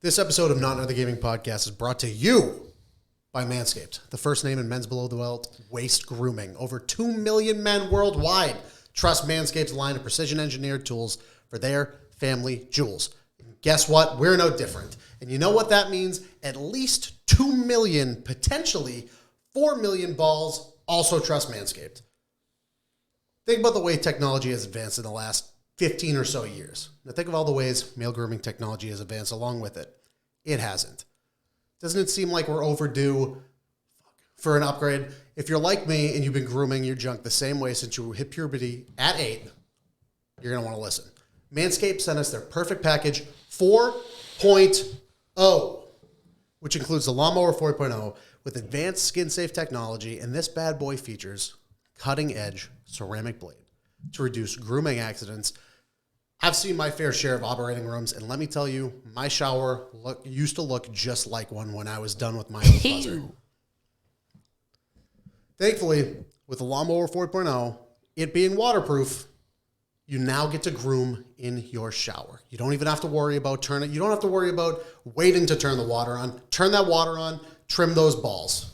This episode of Not Another Gaming Podcast is brought to you by Manscaped, the first name in men's below-the-belt waist grooming. Over 2 million men worldwide trust Manscaped's line of precision-engineered tools for their family jewels. And guess what? We're no different. And you know what that means? At least 2 million, potentially 4 million balls also trust Manscaped. Think about the way technology has advanced in the last 15 or so years. Now think of all the ways male grooming technology has advanced along with it. It hasn't. Doesn't it seem like we're overdue for an upgrade? If you're like me and you've been grooming your junk the same way since you hit puberty at 8, you're going to want to listen. Manscaped sent us their perfect package 4.0, which includes the Lawnmower 4.0 with advanced skin-safe technology, and this bad boy features cutting-edge ceramic blade to reduce grooming accidents. I've seen my fair share of operating rooms, and let me tell you, my shower used to look just like one when I was done with my own buzzer. Thankfully, with the Lawnmower 4.0, it being waterproof, you now get to groom in your shower. You don't even have to worry about turning. You don't have to worry about waiting to turn the water on. Turn that water on, trim those balls.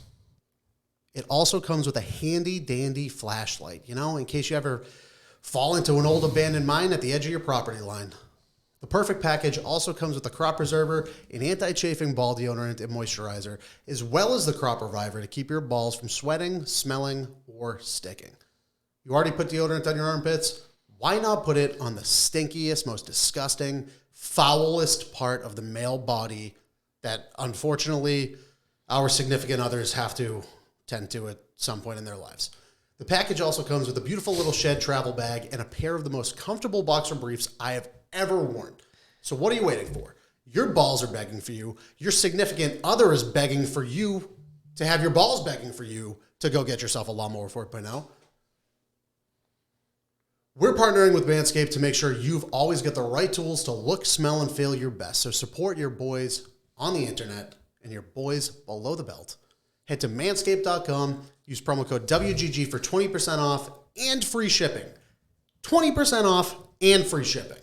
It also comes with a handy-dandy flashlight, in case you ever fall into an old abandoned mine at the edge of your property line. The perfect package also comes with a crop preserver, an anti-chafing ball deodorant and moisturizer, as well as the crop reviver to keep your balls from sweating, smelling, or sticking. You already put deodorant on your armpits? Why not put it on the stinkiest, most disgusting, foulest part of the male body that, unfortunately, our significant others have to tend to at some point in their lives? The package also comes with a beautiful little shed travel bag and a pair of the most comfortable boxer briefs I have ever worn. So what are you waiting for? Your balls are begging for you. Your significant other is begging for you to have your balls begging for you to go get yourself a Lawnmower 4.0. We're partnering with Manscaped to make sure you've always got the right tools to look, smell, and feel your best. So support your boys on the internet and your boys below the belt. Head to manscaped.com, use promo code WGG for 20% off and free shipping. 20% off and free shipping.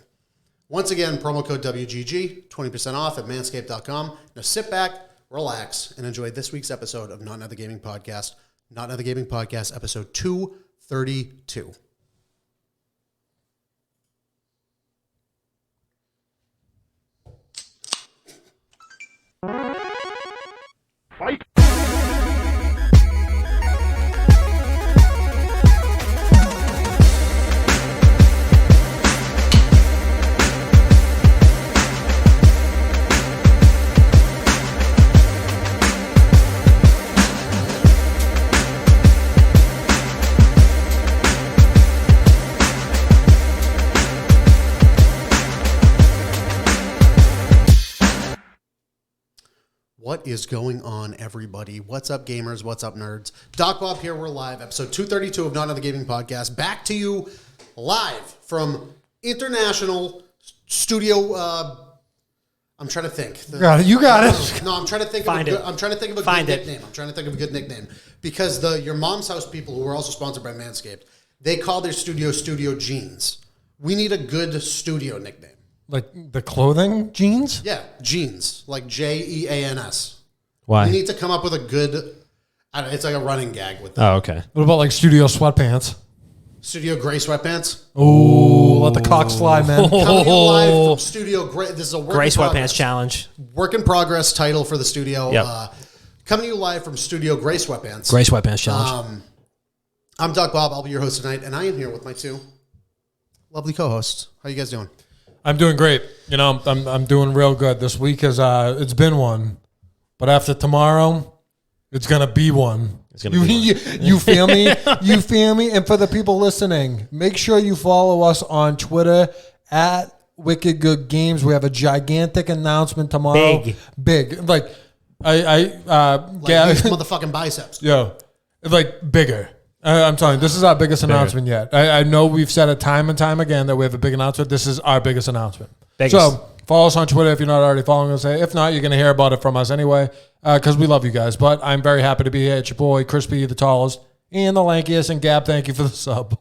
Once again, promo code WGG, 20% off at manscaped.com. Now sit back, relax, and enjoy this week's episode of Not Another Gaming Podcast. Not Another Gaming Podcast, episode 232. Fight! What is going on, everybody? What's up, gamers? What's up, nerds? Doc Bob here. We're live. Episode 232 of Not Another Gaming Podcast. Back to you live from International Studio. I'm trying to think. You got it. No, I'm trying to think of a good nickname. I'm trying to think of a good nickname because your mom's house people, who are also sponsored by Manscaped, they call their Studio Jeans. We need a good studio nickname. Like the clothing jeans? Yeah, jeans, like Jeans. Why? We need to come up with a good. It's like a running gag with them. Oh, okay. What about like studio sweatpants? Studio gray sweatpants. Oh, let the cock slide, man. Coming live from Studio Gray. This is a work Gray in progress. sweatpants challenge. Work in progress title for the studio. Yep. Coming to you live from Studio Gray Sweatpants. Gray sweatpants challenge. I'm Doc Bob. I'll be your host tonight, and I am here with my two lovely co-hosts. How you guys doing? I'm doing great. I'm doing real good. This week it's been one, but after tomorrow, it's gonna be one. It's gonna be one. You feel me? You feel me? And for the people listening, make sure you follow us on Twitter at Wicked Good Games. We have a gigantic announcement tomorrow. Big. Like these motherfucking biceps. Yo, like bigger. I'm telling you, this is our biggest announcement yet. I know we've said it time and time again that we have a big announcement. This is our biggest announcement. So follow us on Twitter if you're not already following us. If not, you're going to hear about it from us anyway because we love you guys. But I'm very happy to be here. It's your boy, Crispy, the tallest, and the lankiest. And Gab, thank you for the sub.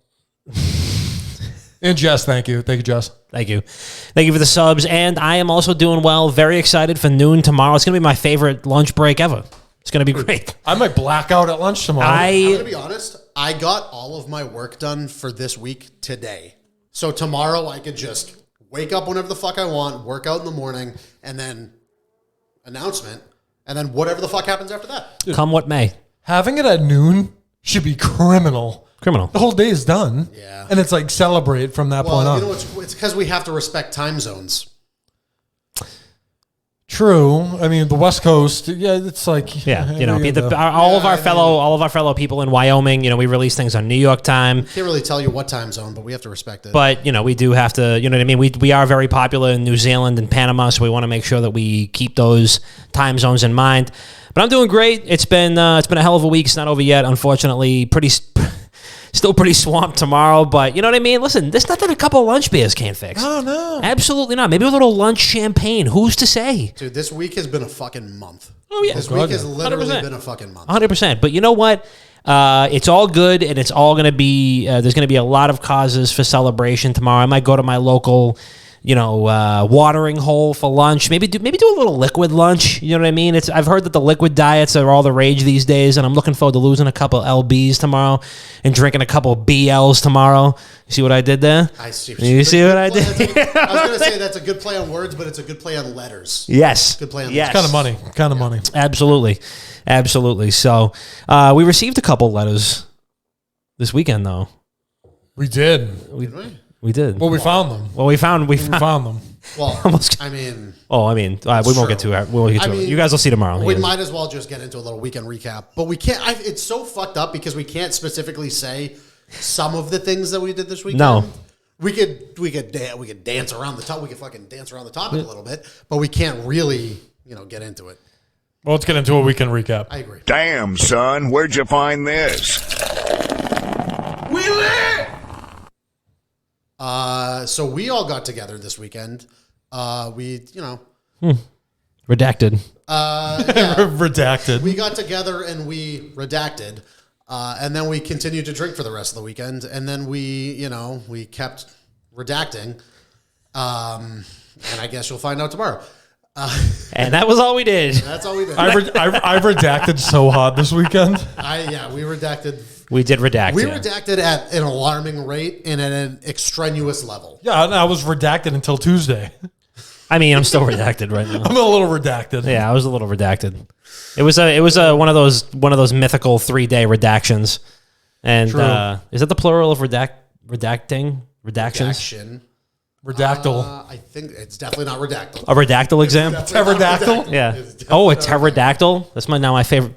And Jess, thank you. Thank you, Jess. Thank you. Thank you for the subs. And I am also doing well. Very excited for noon tomorrow. It's going to be my favorite lunch break ever. It's going to be great. I might black out at lunch tomorrow. I'm going to be honest. I got all of my work done for this week today. So tomorrow I could just wake up whenever the fuck I want, work out in the morning, and then announcement, and then whatever the fuck happens after that. Come what may. Having it at noon should be criminal. The whole day is done. Yeah. And it's like celebrate from that point on. You know, it's because we have to respect time zones. True. I mean, the West Coast, it's like all of our fellow people in Wyoming. You know, we release things on New York time. Can't really tell you what time zone, but we have to respect it. But you know, we do have to. You know what I mean? We are very popular in New Zealand and Panama, so we want to make sure that we keep those time zones in mind. But I'm doing great. It's been a hell of a week. It's not over yet, unfortunately. Still pretty swamped tomorrow, but you know what I mean? Listen, there's nothing a couple lunch beers can't fix. Oh, no. Absolutely not. Maybe a little lunch champagne. Who's to say? Dude, this week has been a fucking month. Oh, yeah. This week has literally 100%. been a fucking month. 100%. But you know what? It's all good, and it's all going to be, there's going to be a lot of causes for celebration tomorrow. I might go to my local, watering hole for lunch. Maybe do a little liquid lunch. You know what I mean? I've heard that the liquid diets are all the rage these days, and I'm looking forward to losing a couple LBs tomorrow and drinking a couple BLs tomorrow. You see what I did there? I see. You see what I did? I was going to say that's a good play on words, but it's a good play on letters. Yes. Good play on yes. letters. Kind of money. Absolutely. So we received a couple letters this weekend, though. We did. We did. Well, we found them. Well, we found them. Well, Almost. I mean... we won't get to it. You guys will see tomorrow. We might as well just get into a little weekend recap. But we can't... it's so fucked up because we can't specifically say some of the things that we did this weekend. No. We could dance around the top. We could fucking dance around the topic a little bit. But we can't really, get into it. Well, let's get into a weekend recap. I agree. Damn, son, where'd you find this? We lit! So we all got together this weekend. Redacted. Redacted. We got together and we redacted. And then we continued to drink for the rest of the weekend. And then we kept redacting. And I guess you'll find out tomorrow. And that was all we did. That's all we did. I redacted so hard this weekend. We redacted. We did redact. We redacted at an alarming rate and at an extraneous level. Yeah, I was redacted until Tuesday. I mean, I'm still redacted right now. I'm a little redacted. Yeah, I was a little redacted. It was one of those mythical 3-day redactions. And is that the plural of redacting? Redactions? Redactyl. I think it's definitely not redactyl. A redactyl exam? Pterodactyl? Yeah. Oh, a pterodactyl? That's now my favorite.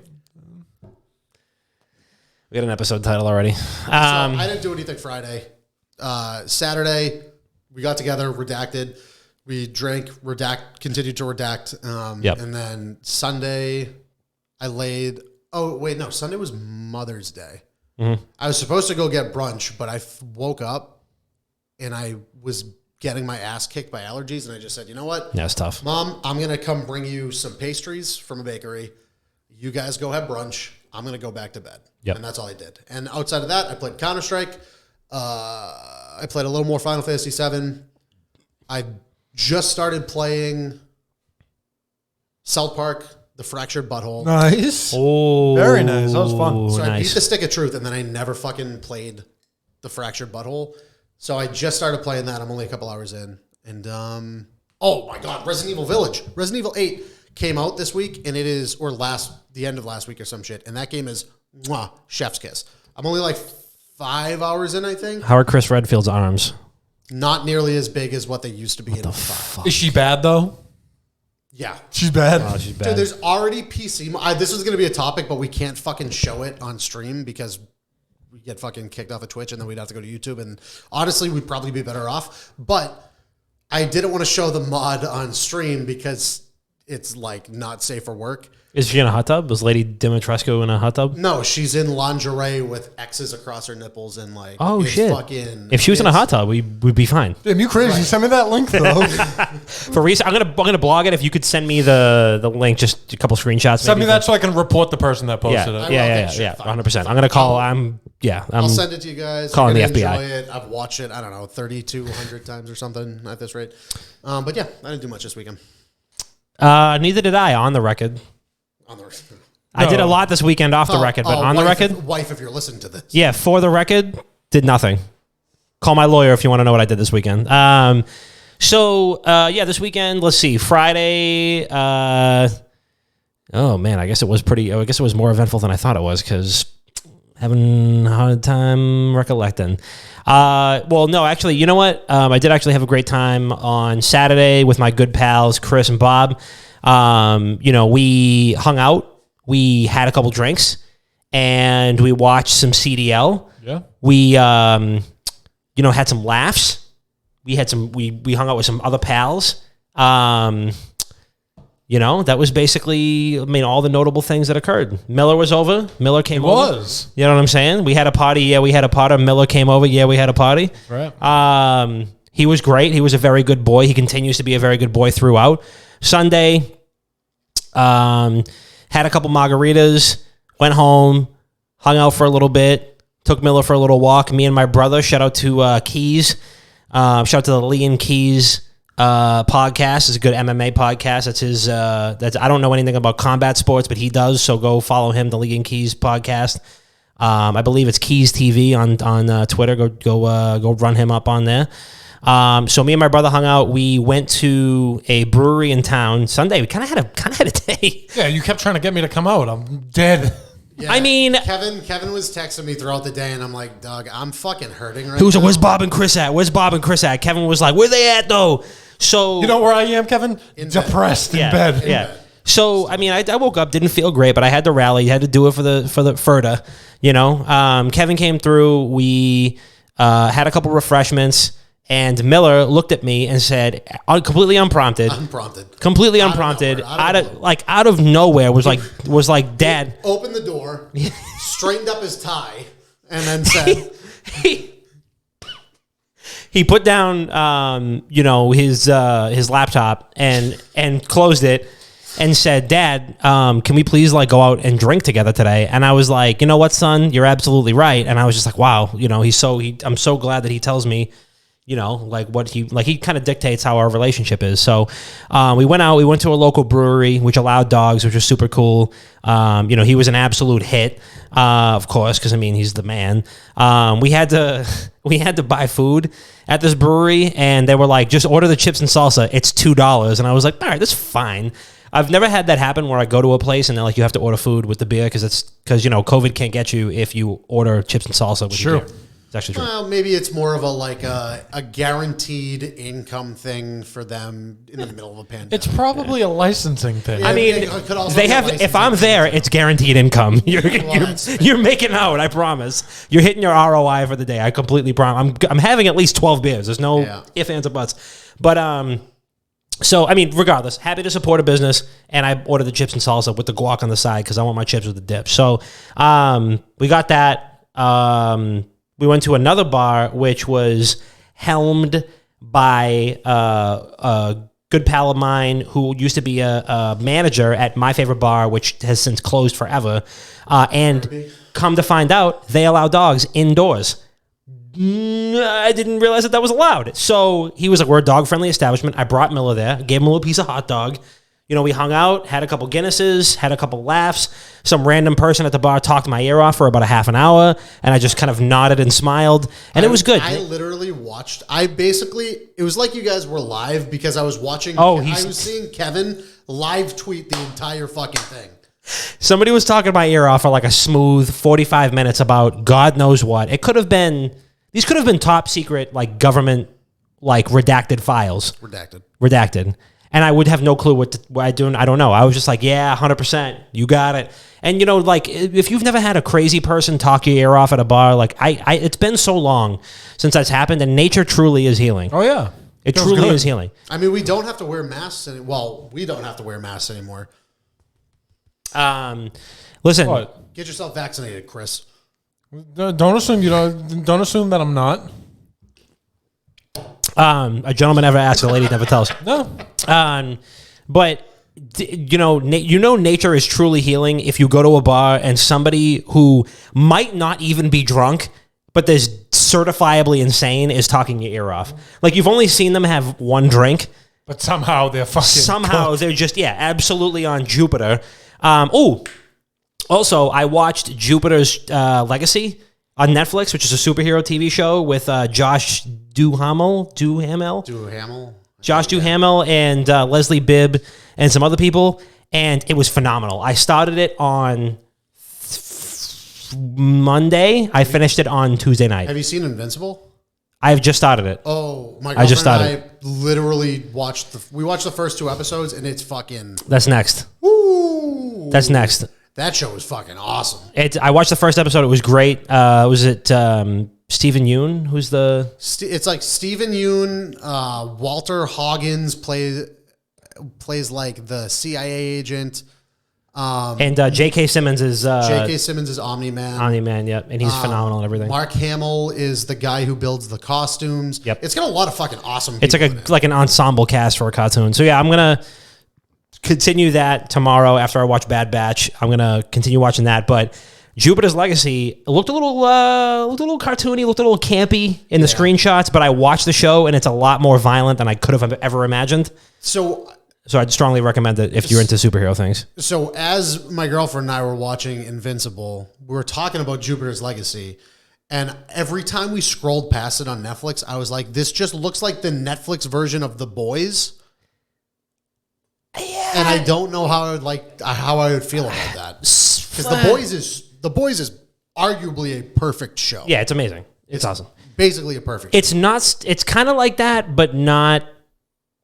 We got an episode title already. So I didn't do anything Friday. Saturday, we got together, redacted. We drank, continued to redact. And then Sunday, I laid... Oh, wait, no. Sunday was Mother's Day. Mm-hmm. I was supposed to go get brunch, but I woke up and I was getting my ass kicked by allergies. And I just said, you know what? Yeah, it's tough. Mom, I'm going to come bring you some pastries from a bakery. You guys go have brunch. I'm going to go back to bed. Yep. And that's all I did. And outside of that, I played Counter-Strike. I played a little more Final Fantasy VII. I just started playing South Park, The Fractured Butthole. Nice. Oh, very nice. That was fun. So I beat the Stick of Truth, and then I never fucking played The Fractured Butthole. So I just started playing that. I'm only a couple hours in. And, oh my God, Resident Evil Village. Resident Evil 8 came out this week, and it is, the end of last week or some shit. And that game is, chef's kiss. I'm only like 5 hours in, I think. How are Chris Redfield's arms? Not nearly as big as what they used to be in 5. Is she bad, though? Yeah. She's bad? Oh, she's bad. Dude, there's already PC. This is going to be a topic, but we can't fucking show it on stream because we get fucking kicked off of Twitch and then we'd have to go to YouTube. And honestly, we'd probably be better off. But I didn't want to show the mod on stream because it's like not safe for work. Is she in a hot tub? Was Lady Dimitrescu in a hot tub? No, she's in lingerie with X's across her nipples and like. Oh shit! Fucking, if she was in a hot tub, we'd be fine. Damn, you crazy? Right. Send me that link though. For research, I'm gonna blog it. If you could send me the link, just a couple screenshots. Send me that so I can report the person that posted it. Yeah, 100%. I'm gonna call. yeah, I'll send it to you guys. Calling the You're FBI. gonna enjoy it. I've watched it, I don't know, 3,200 times or something at this rate. But yeah, I didn't do much this weekend. Neither did I, on the record. I did a lot this weekend off the record, but on the record? Wife, if you're listening to this. Yeah, for the record, did nothing. Call my lawyer if you want to know what I did this weekend. This weekend, let's see, Friday, oh man, I guess it was more eventful than I thought it was because having a hard time recollecting. No, actually, you know what? I did actually have a great time on Saturday with my good pals, Chris and Bob. We hung out, we had a couple drinks, and we watched some CDL. Yeah. We, had some laughs. We hung out with some other pals. That was basically, all the notable things that occurred. Miller was over. Miller came over. You know what I'm saying? We had a party. Yeah, we had a party. Miller came over. Yeah, we had a party. Right. He was great. He was a very good boy. He continues to be a very good boy throughout. Sunday, had a couple margaritas, went home, hung out for a little bit, took Miller for a little walk. Me and my brother, shout out to Keys. Shout out to the Lee and Keys podcast. It's a good MMA podcast. That's his. I don't know anything about combat sports, but he does. So go follow him. The Lee and Keys podcast. I believe it's Keys TV on Twitter. Go run him up on there. So me and my brother hung out. We went to a brewery in town Sunday. We kind of had a day. Yeah, you kept trying to get me to come out. I'm dead. Yeah, Kevin was texting me throughout the day, and I'm like, Doug, I'm fucking hurting right now. Where's Bob and Chris at? Kevin was like, where they at though? So you know where I am, Kevin? Depressed in bed. Yeah. So I woke up, didn't feel great, but I had to rally, had to do it for the Furta. Kevin came through. We had a couple refreshments. And Miller looked at me and said, completely unprompted, out of nowhere, was like, Dad. Opened the door, straightened up his tie, and then said, he put down, his laptop and closed it and said, Dad, can we please go out and drink together today? And I was like, you know what, son, you're absolutely right. And I was just like, wow, I'm so glad that he tells me. He kind of dictates how our relationship is. So we went out, we went to a local brewery, which allowed dogs, which was super cool. He was an absolute hit, of course, because he's the man. We had to buy food at this brewery, and they were like, just order the chips and salsa. It's $2. And I was like, all right, that's fine. I've never had that happen where I go to a place and they're like, you have to order food with the beer because COVID can't get you if you order chips and salsa with your beer. It's actually true. Well, maybe it's more of a guaranteed income thing for them in the middle of a pandemic. It's probably a licensing thing. Yeah, it could also they have. If I'm there, it's guaranteed income. You're making out. I promise. You're hitting your ROI for the day. I completely promise. I'm having at least 12 beers. There's no ifs, ands, or buts. But regardless, happy to support a business, and I ordered the chips and salsa with the guac on the side because I want my chips with the dip. So we got that. We went to another bar, which was helmed by a good pal of mine who used to be a manager at my favorite bar, which has since closed forever. And come to find out, they allow dogs indoors. I didn't realize that was allowed. So he was like, we're a dog-friendly establishment. I brought Miller there, gave him a little piece of hot dog. We hung out, had a couple Guinnesses, had a couple laughs. Some random person at the bar talked my ear off for about a half an hour, and I just kind of nodded and smiled, and it was good. I literally watched. It was like you guys were live because I was watching. I was seeing Kevin live tweet the entire fucking thing. Somebody was talking my ear off for like a smooth 45 minutes about God knows what. These could have been top secret, government, redacted files. Redacted. And I would have no clue what I do. I don't know. I was just like, yeah, 100%. You got it. And, if you've never had a crazy person talk your ear off at a bar, it's been so long since that's happened, and nature truly is healing. Oh, yeah. It truly is healing. We don't have to wear masks. We don't have to wear masks anymore. Listen. What? Get yourself vaccinated, Chris. Don't assume don't assume that I'm not. A gentleman never asks, a lady never tells. No. But nature is truly healing if you go to a bar and somebody who might not even be drunk, but is certifiably insane, is talking your ear off. Like, you've only seen them have one drink, But somehow they're fucking they're just, absolutely on Jupiter. Also, I watched Jupiter's Legacy on Netflix, which is a superhero TV show with Josh Duhamel, Josh Duhamel and Leslie Bibb and some other people, and it was phenomenal. I started it on Monday. I finished it on Tuesday night. Have you seen Invincible? I've just started it. Oh my god! I just started. I literally watched the first 2 episodes, and it's fucking. That's next. Woo! That's next. That show is fucking awesome. I watched the first episode. It was great. Was it Stephen Yeun? Who's the? It's like Stephen Yeun. Walter Hoggins plays like the CIA agent. And J.K. Simmons is Omni-Man. Omni-Man, yep, and he's phenomenal and everything. Mark Hamill is the guy who builds the costumes. Yep, it's got a lot of fucking awesome. It's like an ensemble cast for a cartoon. So yeah, I'm gonna continue that tomorrow after I watch Bad Batch. I'm gonna continue watching that. But Jupiter's Legacy looked a little cartoony, looked a little campy in the screenshots. But I watched the show and it's a lot more violent than I could have ever imagined. So I'd strongly recommend it if you're into superhero things. So as my girlfriend and I were watching Invincible, we were talking about Jupiter's Legacy, and every time we scrolled past it on Netflix, I was like, this just looks like the Netflix version of The Boys. Yeah. And I don't know how I would feel about that. Because The Boys is arguably a perfect show. Yeah, it's amazing. It's awesome. Basically a perfect show. It's kind of like that, but not.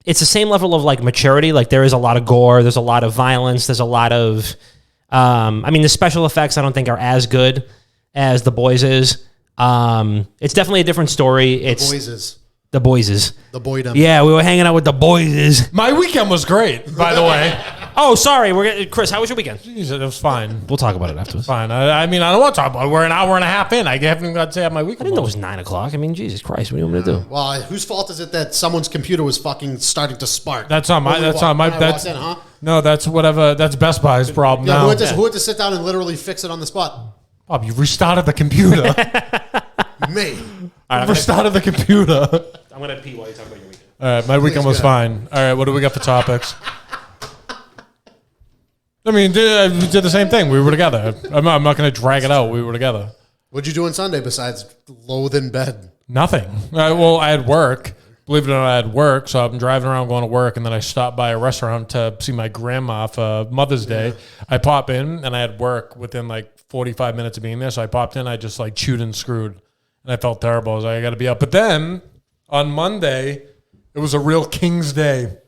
It's the same level of like maturity. Like, there is a lot of gore. There's a lot of violence. There's a lot of, the special effects I don't think are as good as The Boys is. It's definitely a different story. The Boydom. Yeah, we were hanging out with the boys. My weekend was great, by the way. Oh, sorry. Chris, how was your weekend? Jeez, it was fine. We'll talk about it afterwards. Fine. I don't want to talk about it. We're an hour and a half in. I haven't even got to say how my weekend I didn't know it was 9 o'clock. I mean, Jesus Christ. What do you want me to do? Well, whose fault is it that someone's computer was fucking starting to spark? That's not my. No, that's whatever. That's Best Buy's problem. Yeah, now. Who had to sit down and literally fix it on the spot? Bob, you restarted the computer. Me. Restarted the computer. I'm going to pee while you talk about your weekend. All right, my weekend was fine. All right, what do we got for topics? I mean, we did the same thing. We were together. I'm not going to drag it out. We were together. What'd you do on Sunday besides loathe in bed? Nothing. I had work. Believe it or not, I had work. So I'm driving around going to work, and then I stopped by a restaurant to see my grandma for Mother's Day. I pop in, and I had work within like 45 minutes of being there. So I popped in. I just like chewed and screwed, and I felt terrible. I was like, I got to be up. But then on Monday, it was a real King's Day. It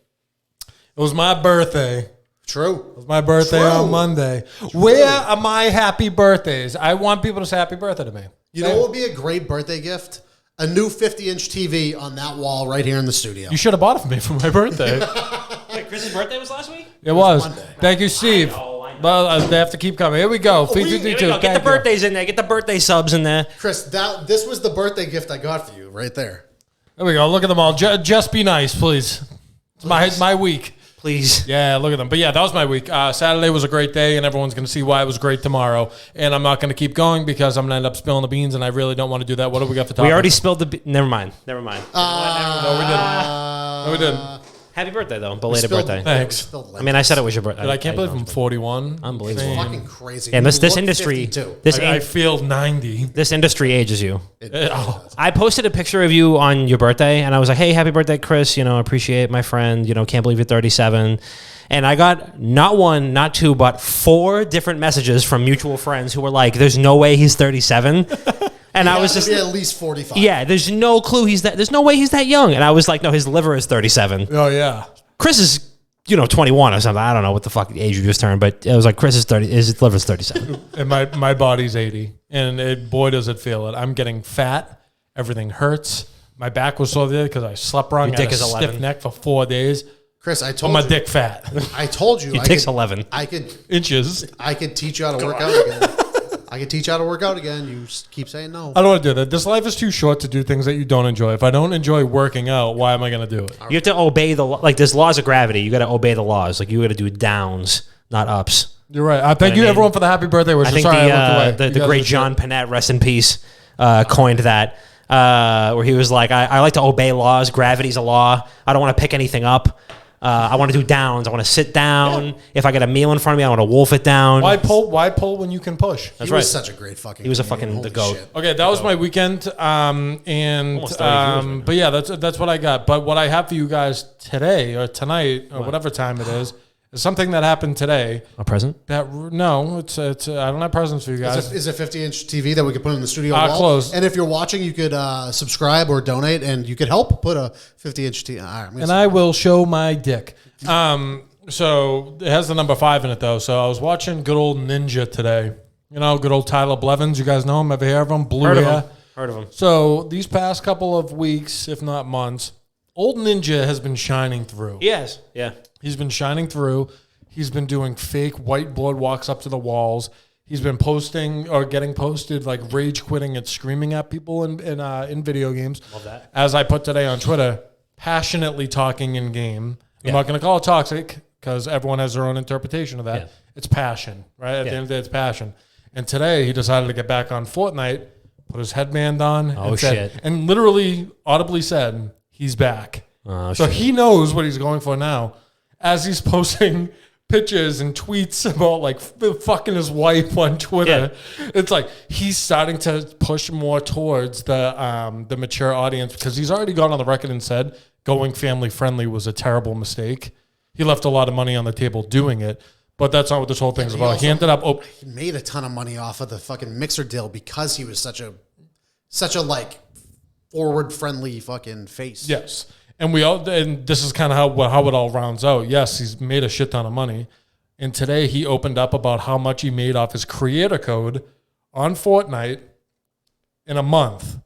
was my birthday. True. It was my birthday on Monday. True. Where are my happy birthdays? I want people to say happy birthday to me. You know what would be a great birthday gift? A new 50-inch TV on that wall right here in the studio. You should have bought it for me for my birthday. Wait, Chris's birthday was last week? It was. Thank you, Steve. I know. Well, they have to keep coming. Here we go. Here we go. Get the birthdays in there. Get the birthday subs in there. Chris, this was the birthday gift I got for you right there. There we go. Look at them all. Just be nice, please. It's my week. Please. Yeah, look at them. But yeah, that was my week. Saturday was a great day, and everyone's going to see why it was great tomorrow. And I'm not going to keep going because I'm going to end up spilling the beans, and I really don't want to do that. What do we got for topic? We already spilled the Never mind. No, we didn't. Happy birthday, though. Belated birthday. Thanks. I mean, I said it was your birthday. But I can't believe I'm 41. Unbelievable. It's fucking crazy. And this industry, I feel 90. This industry ages you. I posted a picture of you on your birthday, and I was like, hey, happy birthday, Chris. Appreciate my friend. Can't believe you're 37. And I got not one, not two, but 4 different messages from mutual friends who were like, there's no way he's 37. And I was just at least 45. Yeah, there's no clue there's no way he's that young. And I was like, no, his liver is 37. Oh yeah. Chris is 21 or something. I don't know what the fuck age you just turned, but it was like Chris is 30. His liver's 37. And my body's 80, and boy does it feel it. I'm getting fat. Everything hurts. My back was sore today because I slept wrong. Your dick is is 11. Stiff neck for 4 days. Chris, I told you. My dick fat. I told you. Your dick's 11 inches. I could teach you how to work out again. I can teach how to work out again. You just keep saying no. I don't want to do that. This life is too short to do things that you don't enjoy. If I don't enjoy working out, why am I going to do it? You have to obey there's laws of gravity. You got to obey the laws. Like you got to do downs, not ups. You're right. Thank you, everyone, for the happy birthday wishes. I think Sorry, I looked away. the great John Panette, rest in peace, coined that. Where he was like, I like to obey laws. Gravity's a law. I don't want to pick anything up. I want to do downs. I want to sit down. Yeah. If I get a meal in front of me, I want to wolf it down. Why pull when you can push? He was such a great fucking. He was a fucking the goat. Shit. Okay, that was my weekend. But yeah, that's what I got. But what I have for you guys today or tonight or whatever time it is something that happened today. A present? No, it's I don't have presents for you guys. Is it a 50-inch TV that we could put in the studio wall? Close. And if you're watching, you could subscribe or donate, and you could help put a 50-inch TV. And I will show my dick. So it has the number 5 in it, though. So I was watching good old Ninja today. You know, good old Tyler Blevins. You guys know him? Ever hear of him? Blue hair. Heard of him. So these past couple of weeks, if not months, old Ninja has been shining through. Yes. Yeah. He's been shining through. He's been doing fake whiteboard walks up to the walls. He's been posting or getting posted like rage quitting and screaming at people in video games. Love that. As I put today on Twitter, passionately talking in game. I'm not going to call it toxic because everyone has their own interpretation of that. Yeah. It's passion, right? At the end of the day, it's passion. And today he decided to get back on Fortnite, put his headband on, and literally audibly said, he's back. So he knows what he's going for now. As he's posting pictures and tweets about like fucking his wife on Twitter, it's like he's starting to push more towards the mature audience because he's already gone on the record and said going family friendly was a terrible mistake. He left a lot of money on the table doing it, but that's not what this whole thing's about. He ended up he made a ton of money off of the fucking Mixer deal because he was such a like forward friendly fucking face. Yes. And this is kind of how it all rounds out. Yes, he's made a shit ton of money. And today he opened up about how much he made off his creator code on Fortnite in a month.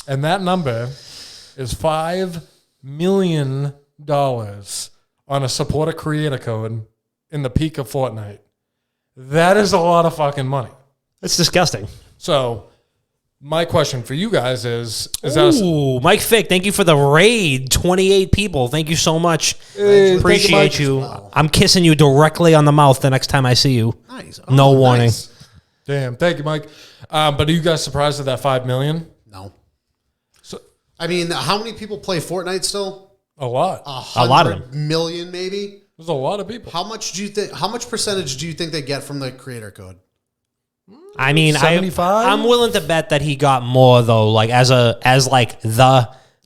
And that number is $5 million on a supporter creator code in the peak of Fortnite. That is a lot of fucking money. It's disgusting. So my question for you guys is Mike Fick, thank you for the raid. 28 people. Thank you so much. Hey, appreciate you. Well. I'm kissing you directly on the mouth the next time I see you. Nice. No warning. Nice. Damn. Thank you, Mike. But are you guys surprised at that $5 million? No. So, I mean, how many people play Fortnite still? A lot. A lot of them. Million, maybe. There's a lot of people. How much percentage do you think they get from the creator code? I mean, 75? I'm willing to bet that he got more though, like as the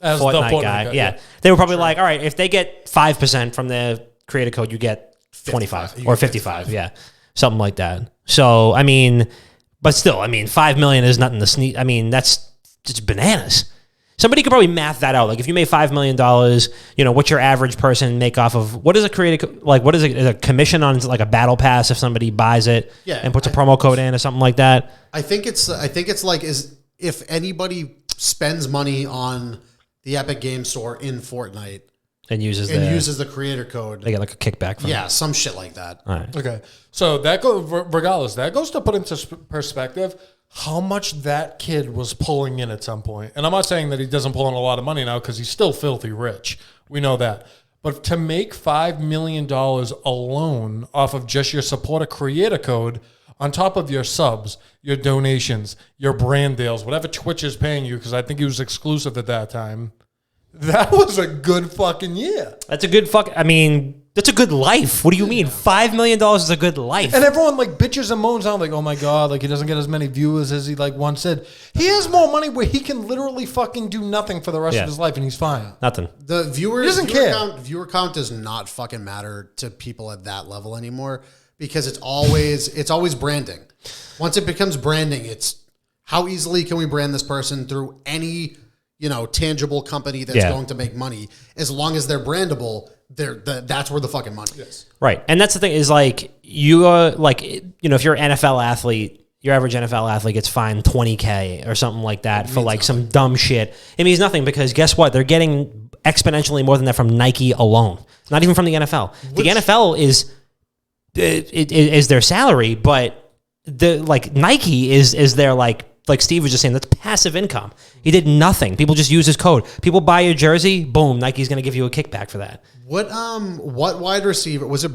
Fortnite guy. Yeah. They were probably like, all right, if they get 5% from the creator code, you get 25 or 55. Yeah. Something like that. So, I mean, but still, I mean, 5 million is nothing to sneeze. I mean, that's just bananas. Somebody could probably math that out. Like if you made $5 million, what's your average person make off of, what is a creative, like what is a commission on like a battle pass if somebody buys it and puts a promo code in or something like that? I think it's like if anybody spends money on the Epic Game Store in Fortnite and uses the creator code, they get like a kickback from it. Some shit like that. All right. Okay. So that regardless, that goes to put into perspective how much that kid was pulling in at some point. And I'm not saying that he doesn't pull in a lot of money now because he's still filthy rich. We know that. But to make $5 million alone off of just your supporter creator code on top of your subs, your donations, your brand deals, whatever Twitch is paying you, because I think he was exclusive at that time, that was a good fucking year. That's a good that's a good life. What do you mean? $5 million is a good life. And everyone like bitches and moans out like, oh my God, like he doesn't get as many viewers as he like once said. He has more money where he can literally fucking do nothing for the rest of his life and he's fine. Nothing. The viewer count does not fucking matter to people at that level anymore because it's always branding. Once it becomes branding, it's how easily can we brand this person through any tangible company that's going to make money. As long as they're brandable, that's where the fucking money is. Right. And that's the thing is like, you are like, if you're an NFL athlete, your average NFL athlete gets fined $20,000 or something like that for like some dumb shit. It means nothing because guess what? They're getting exponentially more than that from Nike alone. Not even from the NFL. The NFL is their salary, but Nike is their like Steve was just saying, that's passive income. He did nothing. People just use his code. People buy your jersey, boom, Nike's going to give you a kickback for that. What wide receiver was it?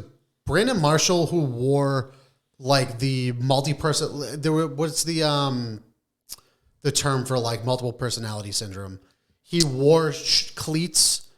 Brandon Marshall who wore like the multi-person. What's the term for like multiple personality syndrome? He wore cleats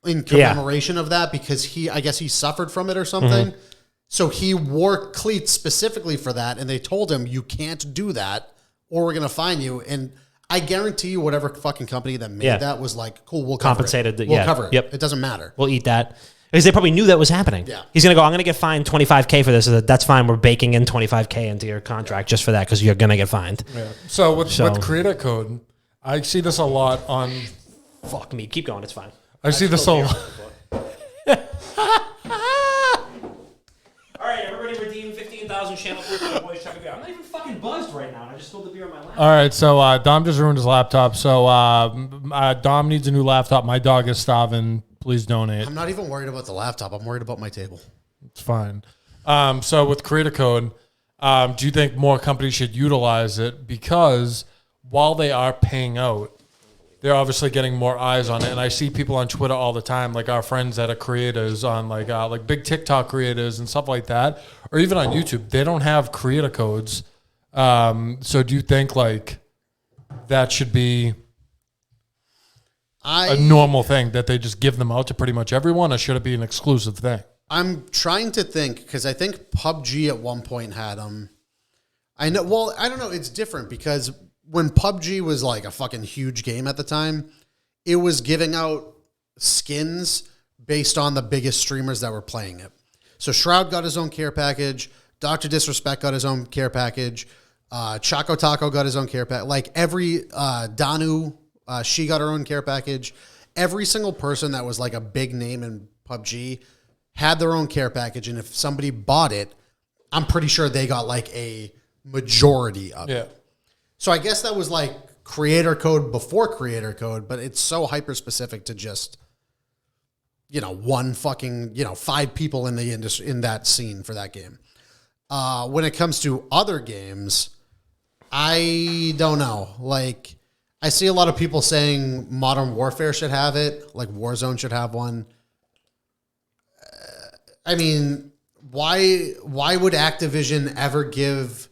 in commemoration of that because I guess he suffered from it or something. Mm-hmm. So he wore cleats specifically for that, and they told him you can't do that, or we're gonna fine you. And I guarantee you, whatever fucking company that made that was like, cool, we'll cover compensated. We'll cover it. Yep, it doesn't matter. We'll eat that. Because they probably knew that was happening. Yeah. He's going to go, I'm going to get fined $25K for this. That's fine. We're baking in $25K into your contract just for that because you're going to get fined. Yeah. So with creator code, I see this a lot on... Fuck me. Keep going. It's fine. I see this a lot. All right, everybody redeem 15,000 channel points for the boys chuck a beer. I'm not even fucking buzzed right now. And I just spilled the beer on my lap. All right, so Dom just ruined his laptop. So Dom needs a new laptop. My dog is starving. Please donate. I'm not even worried about the laptop. I'm worried about my table. It's fine. So with creator code, do you think more companies should utilize it? Because while they are paying out, they're obviously getting more eyes on it. And I see people on Twitter all the time, like our friends that are creators on like big TikTok creators and stuff like that, or even on YouTube. They don't have creator codes. So do you think like that should be a normal thing that they just give them out to pretty much everyone, or should it be an exclusive thing? I'm trying to think because I think PUBG at one point had them. I know. Well, I don't know. It's different because when PUBG was like a fucking huge game at the time, it was giving out skins based on the biggest streamers that were playing it. So Shroud got his own care package. Dr. Disrespect got his own care package. Choco Taco got his own care package. Like every Danu. She got her own care package. Every single person that was like a big name in PUBG had their own care package. And if somebody bought it, I'm pretty sure they got like a majority of it. So I guess that was like creator code before creator code, but it's so hyper specific to just, one fucking, 5 people in the industry, in that scene for that game. When it comes to other games, I don't know. Like, I see a lot of people saying Modern Warfare should have it, like Warzone should have one. I mean, why would Activision ever give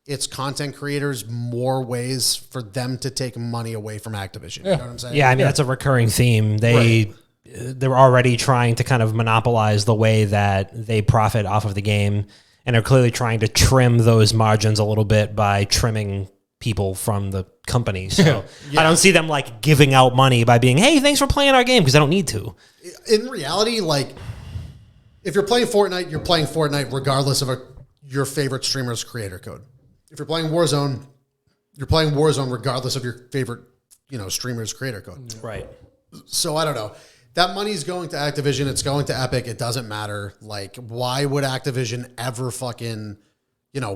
its content creators more ways for them to take money away from Activision? You know what I'm saying? Yeah, I mean, that's a recurring theme. They're already trying to kind of monopolize the way that they profit off of the game, and are clearly trying to trim those margins a little bit by trimming people from the company. So I don't see them like giving out money by being, hey, thanks for playing our game, because I don't need to. In reality, like if you're playing Fortnite, you're playing Fortnite regardless of your favorite streamer's creator code. If you're playing Warzone, you're playing Warzone regardless of your favorite, streamer's creator code. Right. So I don't know. That money's going to Activision. It's going to Epic. It doesn't matter. Like, why would Activision ever fucking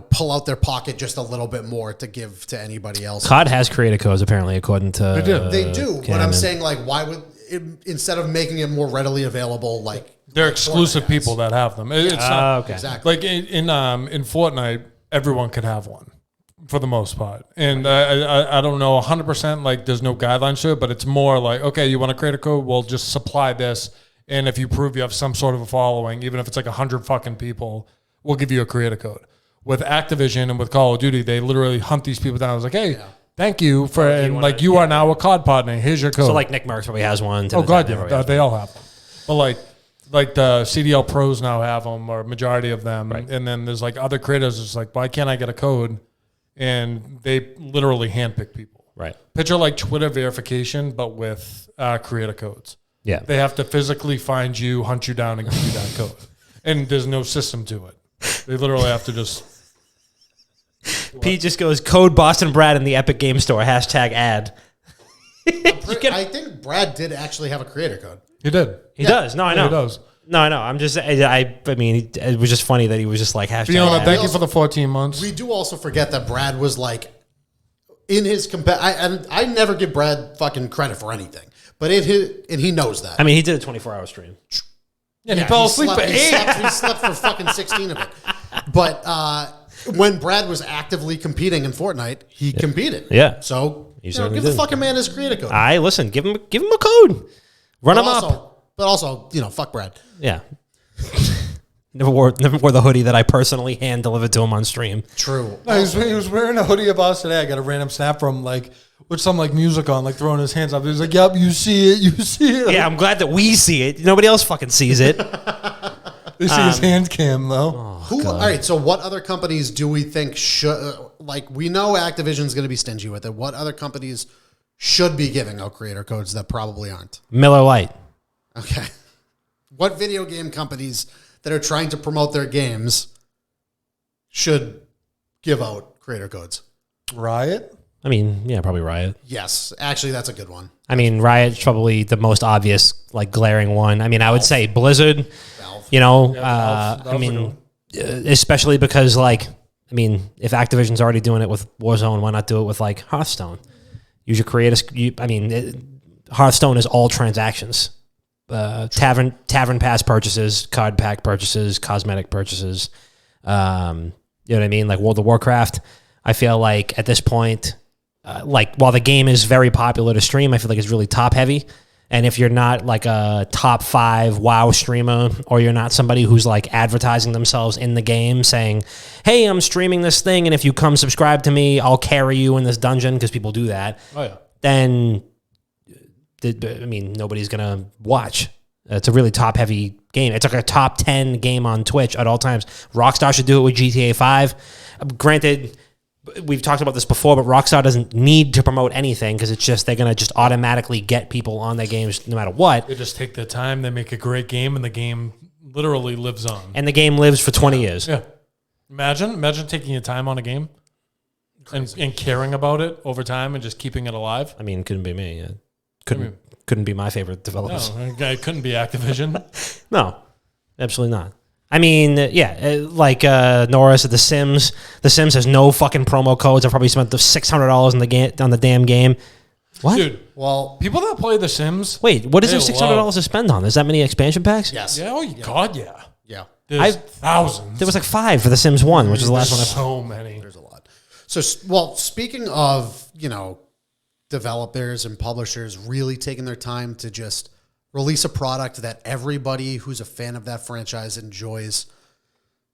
pull out their pocket just a little bit more to give to anybody else? COD has creator codes, apparently, according to... They do. But I'm saying, like, why would... instead of making it more readily available, like... They're exclusive people that have them. It's not... Okay. Exactly. Like, in Fortnite, everyone could have one, for the most part. And I don't know 100%, like, there's no guidelines to it, but it's more like, okay, you want to create a code? We'll just supply this, and if you prove you have some sort of a following, even if it's like 100 fucking people, we'll give you a creator code. With Activision and with Call of Duty, they literally hunt these people down. I was like, hey, thank you for, and like, you are now a COD partner. Here's your code. So like Nick Merckx probably has one. Oh God, yeah, they all have them. But like the CDL pros now have them, or majority of them. Right. And then there's like other creators. It's like, why can't I get a code? And they literally handpick people. Right. Picture like Twitter verification, but with creator codes. Yeah. They have to physically find you, hunt you down, and give you that code. And there's no system to it. They literally have to just... Pete just goes, code Boston Brad in the Epic Game Store, #ad. I think Brad did actually have a creator code. He did. He does. No, I know. He does. No, I know. I'm just, I mean, it was just funny that he was just like #ad. Thank you for the 14 months. We do also forget that Brad was like, in his, I never give Brad fucking credit for anything, but and he knows that. I mean, he did a 24-hour stream. Yeah, he fell asleep at 8. He slept for fucking 16 of it. But when Brad was actively competing in Fortnite, he competed. Yeah. So give certainly the did. fucking man his creator code. Listen, give him a code. Run him up. But also, fuck Brad. Yeah. Never wore the hoodie that I personally hand delivered to him on stream. True. No, he was wearing a hoodie of us today. I got a random snap from with some music on, throwing his hands up. He was like, "Yep, you see it." Yeah, I'm glad that we see it. Nobody else fucking sees it. They see his hand cam though. All right. So, what other companies do we think should? We know Activision's going to be stingy with it. What other companies should be giving out creator codes that probably aren't? Miller Lite. Okay. What video game companies that are trying to promote their games should give out creator codes? Riot. I mean, yeah, probably Riot. Yes, actually, that's a good one. I mean, Riot's probably the most obvious, glaring one. I mean, I would say Blizzard. Valve. Valve's I mean, especially because, if Activision's already doing it with Warzone, why not do it with Hearthstone? Use your creators. Hearthstone is all transactions. Tavern pass purchases, card pack purchases, cosmetic purchases. You know what I mean? Like World of Warcraft. I feel like at this point, while the game is very popular to stream, I feel like it's really top heavy. And if you're not a top 5 WoW streamer, or you're not somebody who's advertising themselves in the game saying, "Hey, I'm streaming this thing, and if you come subscribe to me, I'll carry you in this dungeon," because people do that. Oh yeah. Then nobody's gonna watch. It's a really top heavy game. It's a top 10 game on Twitch at all times. Rockstar should do it with GTA 5. Granted, we've talked about this before, but Rockstar doesn't need to promote anything because it's just they're gonna just automatically get people on their games no matter what. They just take their time. They make a great game, and the game literally lives on. And the game lives for 20 years. Yeah. Imagine taking your time on a game and caring about it over time and just keeping it alive. I mean, couldn't be me. Couldn't be my favorite developers. No, it couldn't be Activision. No, absolutely not. I mean, Norris at The Sims. The Sims has no fucking promo codes. I've probably spent the $600 on the damn game. What? Dude, Well, people that play The Sims. Wait, what is there They $600 to spend on? There's that many expansion packs? yes. Yeah, God, yeah. Yeah. There's thousands. There was 5 for The Sims 1, which is the last one I so many. There's a lot. So, speaking of, developers and publishers really taking their time to just release a product that everybody who's a fan of that franchise enjoys.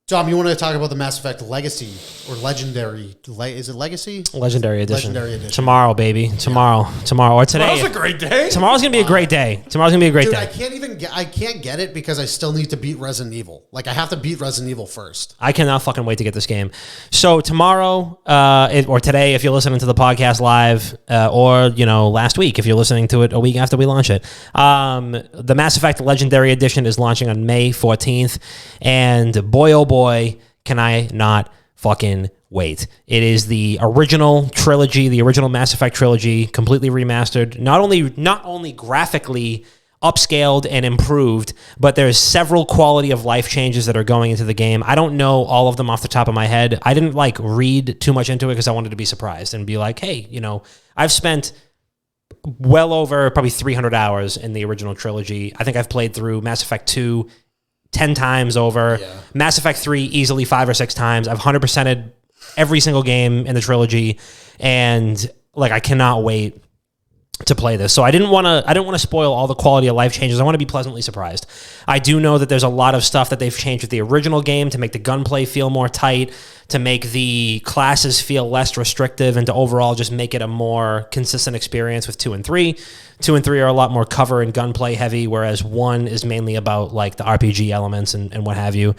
Tom, you want to talk about the Mass Effect Legacy or Legendary? Is it Legacy? Legendary Edition. Legendary Edition. Tomorrow, baby. Tomorrow. Or today. Tomorrow's a great day. Tomorrow's going to be a great day. Tomorrow's going to be a great Dude, day. I can't get it because I still need to beat Resident Evil. I have to beat Resident Evil first. I cannot fucking wait to get this game. So tomorrow, or today, if you're listening to the podcast live, or last week if you're listening to it a week after we launch it, the Mass Effect Legendary Edition is launching on May 14th, and boy oh boy, can I not fucking wait. It is the original trilogy, the original Mass Effect trilogy, completely remastered. Not only graphically upscaled and improved, but there's several quality of life changes that are going into the game. I don't know all of them off the top of my head. I didn't read too much into it because I wanted to be surprised and be like, hey, I've spent well over probably 300 hours in the original trilogy. I think I've played through Mass Effect 2 10 times over. Yeah. Mass Effect 3 easily 5 or 6 times. I've 100%ed every single game in the trilogy, and I cannot wait to play this. So I don't want to spoil all the quality of life changes. I want to be pleasantly surprised. I do know that there's a lot of stuff that they've changed with the original game to make the gunplay feel more tight, to make the classes feel less restrictive, and to overall just make it a more consistent experience with 2 and 3. 2 and 3 are a lot more cover and gunplay heavy, whereas 1 is mainly about the RPG elements and what have you.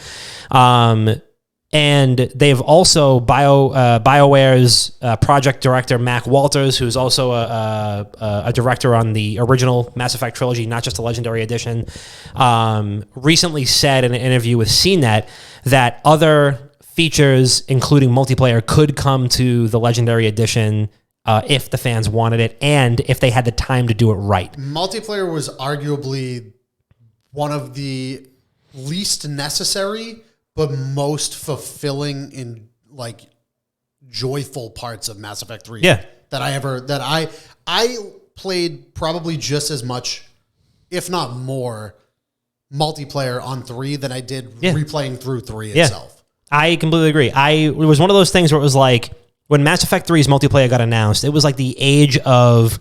And they've also BioWare's project director Mac Walters, who's also a director on the original Mass Effect trilogy, not just the Legendary Edition, recently said in an interview with CNET that other features, including multiplayer, could come to the Legendary Edition if the fans wanted it and if they had the time to do it right. Multiplayer was arguably one of the least necessary but most fulfilling and joyful parts of Mass Effect 3. Yeah. That I played probably just as much, if not more, multiplayer on 3 than I did replaying through 3 itself. I completely agree. It was one of those things where it was like when Mass Effect 3's multiplayer got announced, it was like the age of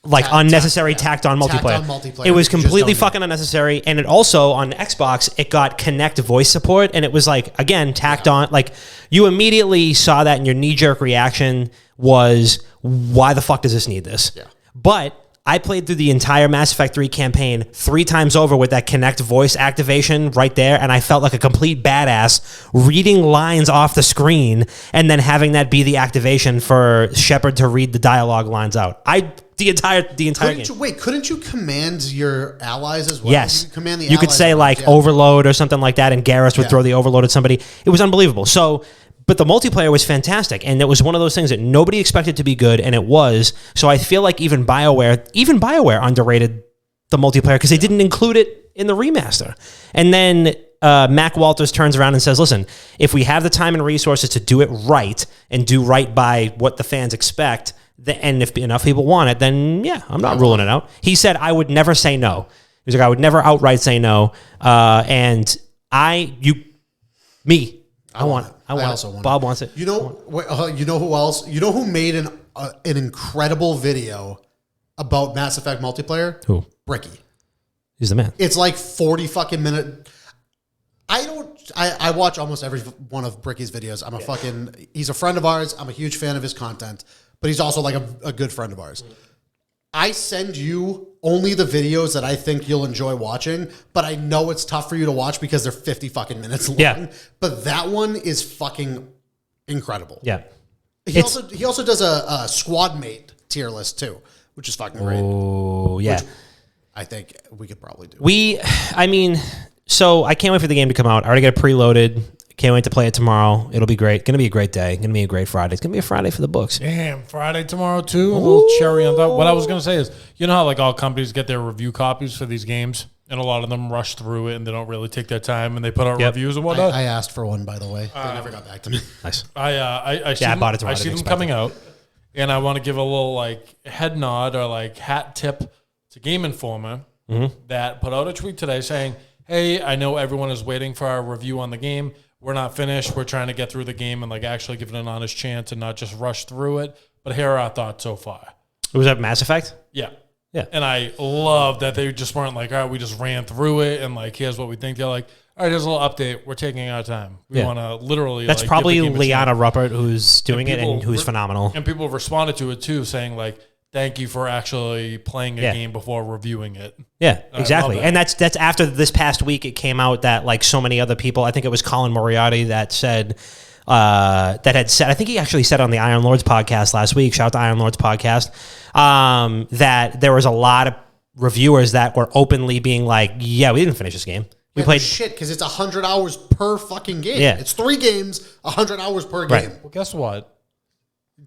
like unnecessary tacked on multiplayer. It was completely fucking unnecessary. And it also on Xbox, it got Kinect voice support, and it was like, again, tacked on. Like you immediately saw that, and your knee-jerk reaction was, why the fuck does this need this? Yeah. But I played through the entire Mass Effect 3 campaign 3 times over with that Kinect voice activation right there, and I felt like a complete badass reading lines off the screen and then having that be the activation for Shepard to read the dialogue lines out. The entire game. Couldn't you command your allies as well? Yes. You could say like overload or something like that, and Garrus would throw the overload at somebody. It was unbelievable. So, but the multiplayer was fantastic, and it was one of those things that nobody expected to be good, and it was. So I feel like even BioWare underrated the multiplayer because they didn't include it in the remaster. And then Mac Walters turns around and says, listen, if we have the time and resources to do it right and do right by what the fans expect, and if enough people want it, then yeah, I'm not ruling it out. He said, I would never say no. He's like, I would never outright say no. And I want it. I also want it. Bob wants it. You know who else? You know who made an incredible video about Mass Effect multiplayer? Who? Bricky. He's the man. It's like 40 fucking minute. I watch almost every one of Bricky's videos. He's a friend of ours. I'm a huge fan of his content, but he's also like a good friend of ours. I send you only the videos that I think you'll enjoy watching, but I know it's tough for you to watch because they're 50 fucking minutes long. Yeah. But that one is fucking incredible. Yeah. He also does a squad mate tier list too, which is fucking great. Oh, yeah. I think we could probably do. So I can't wait for the game to come out. I already got it preloaded. Can't wait to play it tomorrow. It'll be great. Going to be a great day. Going to be a great Friday. It's going to be a Friday for the books. Damn, Friday tomorrow too. A little cherry on top. What I was going to say is, you know how like all companies get their review copies for these games, and a lot of them rush through it and they don't really take their time and they put out reviews and whatnot. I asked for one, by the way. They never got back to me. Nice. I bought it tomorrow. I see them coming out, and I want to give a little like head nod or like hat tip to Game Informer that put out a tweet today saying, hey, I know everyone is waiting for our review on the game. We're not finished. We're trying to get through the game and like actually give it an honest chance and not just rush through it. But here are our thoughts so far. Was that Mass Effect? Yeah. Yeah. And I love that they just weren't like, all right, we just ran through it and like, here's what we think. They're like, all right, here's a little update. We're taking our time. We want to literally. That's probably Liana Ruppert who's doing it and who's phenomenal. And people have responded to it too, saying like, thank you for actually playing a game before reviing it. Yeah, exactly. And that's after this past week it came out that like so many other people, I think it was Colin Moriarty that said, I think he actually said on the Iron Lords podcast last week, shout out to Iron Lords podcast, that there was a lot of reviewers that were openly being like, yeah, we didn't finish this game. We played shit because it's 100 hours per fucking game. Yeah. It's 3 games, 100 hours per game. Well, guess what?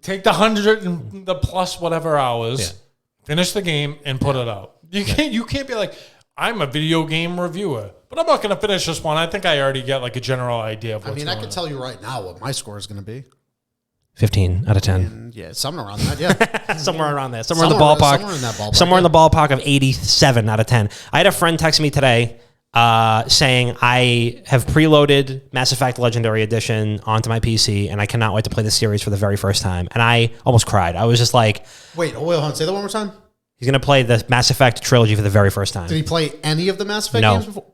Take the 100 and the plus whatever hours, finish the game, and put it out. You can't be like, I'm a video game reviewer, but I'm not going to finish this one. I think I already get like a general idea of what's going on. I can tell you right now what my score is going to be. 15 out of 10. Yeah, somewhere around that, yeah. Somewhere around there. Somewhere in the ballpark. Somewhere in that ballpark. Somewhere in the ballpark of 87 out of 10. I had a friend text me today saying I have preloaded Mass Effect Legendary Edition onto my PC, and I cannot wait to play the series for the very first time. And I almost cried. I was just like... Wait, hold on. Say that one more time. He's going to play the Mass Effect trilogy for the very first time. Did he play any of the Mass Effect games before?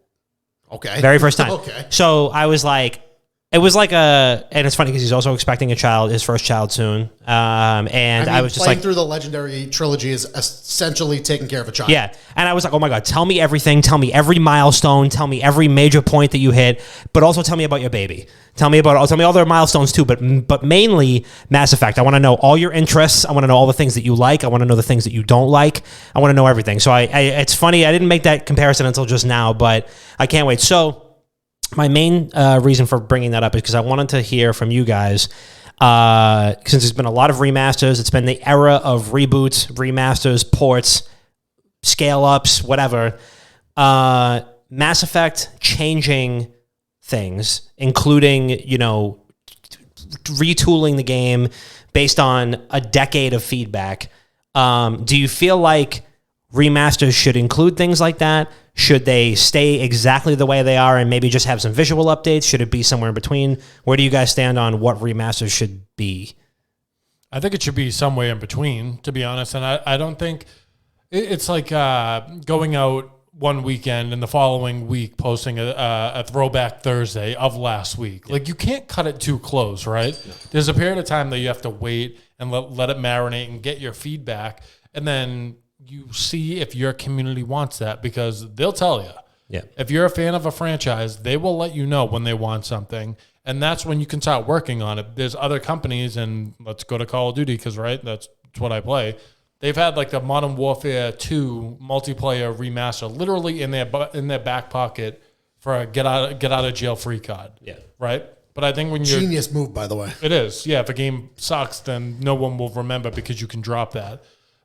Okay. Very first time. Okay. So I was like... It was like and it's funny because he's also expecting his first child soon. I was just like, through the Legendary trilogy is essentially taking care of a child. Yeah. And I was like, oh my God, tell me everything. Tell me every milestone. Tell me every major point that you hit, but also tell me about your baby. Tell me all their milestones too, but mainly Mass Effect. I want to know all your interests. I want to know all the things that you like. I want to know the things that you don't like. I want to know everything. So it's funny. I didn't make that comparison until just now, but I can't wait. So my main reason for bringing that up is because I wanted to hear from you guys, since there's been a lot of remasters. It's been the era of reboots, remasters, ports, scale-ups, whatever. Mass Effect changing things, including, retooling the game based on a decade of feedback. Do you feel like remasters should include things like that? Should they stay exactly the way they are and maybe just have some visual updates? Should it be somewhere in between? Where do you guys stand on what remasters should be? I think it should be somewhere in between, to be honest. And I don't think it's like going out one weekend and the following week posting a throwback Thursday of last week. Like, you can't cut it too close, right? There's a period of time that you have to wait and let it marinate and get your feedback. And then you see if your community wants that, because they'll tell you. Yeah. If you're a fan of a franchise, they will let you know when they want something. And that's when you can start working on it. There's other companies, and let's go to Call of Duty, because, right, that's what I play. They've had like the Modern Warfare 2 multiplayer remaster literally in their back pocket for a get out of jail free card. Yeah. Right? But I think when you're... Genius move, by the way. It is. Yeah, if a game sucks, then no one will remember because you can drop that.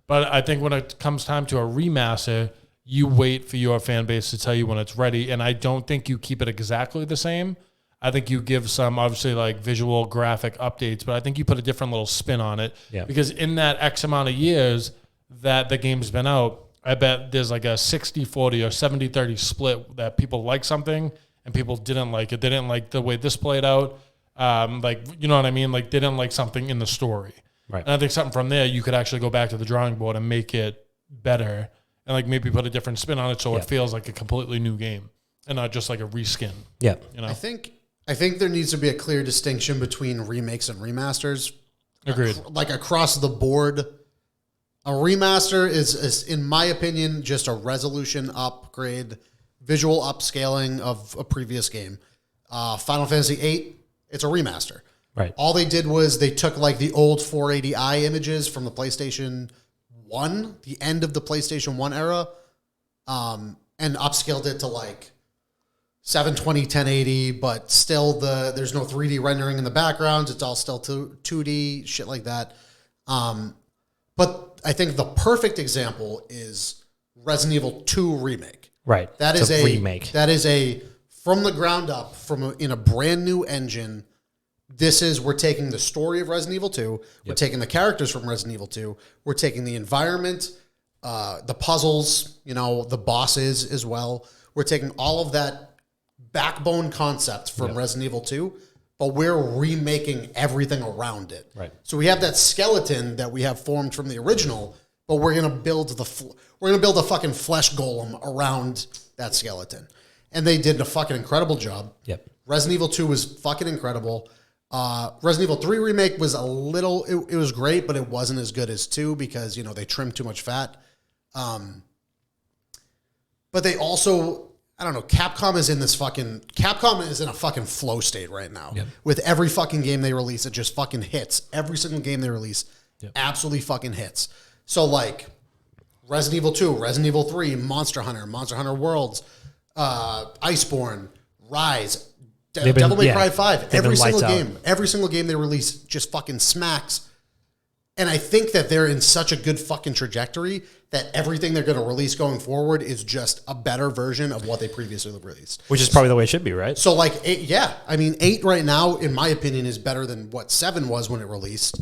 But I think when it comes time to a remaster, you wait for your fan base to tell you when it's ready. And I don't think you keep it exactly the same. I think you give some, obviously, like visual graphic updates, but I think you put a different little spin on it. Yeah. Because in that X amount of years that the game's been out, I bet there's like a 60-40 or 70-30 split that people like something and people didn't like it. They didn't like the way this played out. Like, you know what I mean? Like, they didn't like something in the story. Right. And I think something from there, you could actually go back to the drawing board and make it better and like maybe put a different spin on it so it feels like a completely new game and not just like a reskin. Yeah. You know? I think there needs to be a clear distinction between remakes and remasters. Agreed. Like across the board, a remaster is, in my opinion, just a resolution upgrade, visual upscaling of a previous game. Final Fantasy VIII, it's a remaster. Right. All they did was they took like the old 480i images from the PlayStation 1, the end of the PlayStation 1 era, and upscaled it to like 720, 1080, but still there's no 3D rendering in the backgrounds. It's all still 2D, shit like that. But I think the perfect example is Resident Evil 2 Remake. Right. That is a a remake. That is a from the ground up, in a brand new engine. We're taking the story of Resident Evil 2. We're taking the characters from Resident Evil 2. We're taking the environment, the puzzles, the bosses as well. We're taking all of that backbone concept from Resident Evil 2, but we're remaking everything around it. Right. So we have that skeleton that we have formed from the original, but we're gonna build a fucking flesh golem around that skeleton, and they did a fucking incredible job. Yep. Resident Evil 2 was fucking incredible. Resident Evil 3 Remake was it was great, but it wasn't as good as 2 because they trimmed too much fat. But they also, I don't know, Capcom is in a fucking flow state right now. Yep. With every fucking game they release, it just fucking hits. Every single game they release absolutely fucking hits. So like Resident Evil 2, Resident Evil 3, Monster Hunter Worlds, Iceborne, Rise, Devil May Cry 5, every single game they release just fucking smacks. And I think that they're in such a good fucking trajectory that everything they're going to release going forward is just a better version of what they previously released. Which is probably the way it should be, right? So like 8, 8 right now, in my opinion, is better than what 7 was when it released.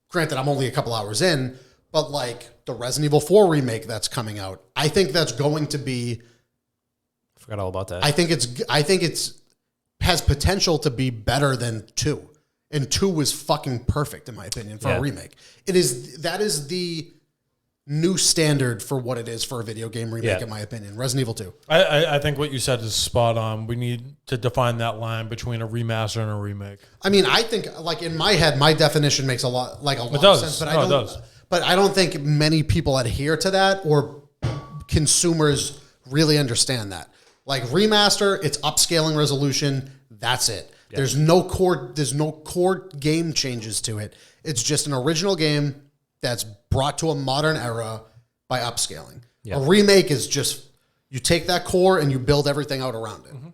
Granted, I'm only a couple hours in, but like the Resident Evil 4 remake that's coming out, I think that's going to be... Forgot all about that. I think it's has potential to be better than 2. And 2 was fucking perfect, in my opinion, for a remake. That is the new standard for what it is for a video game remake, in my opinion. Resident Evil 2. I think what you said is spot on. We need to define that line between a remaster and a remake. I mean, I think, like, in my head, my definition makes a lot of sense. But it does. But I don't think many people adhere to that, or consumers really understand that. Like, remaster, it's upscaling resolution. That's it. Yeah. There's no core game changes to it. It's just an original game that's brought to a modern era by upscaling. Yeah. A remake is just, you take that core and you build everything out around it. Mm-hmm.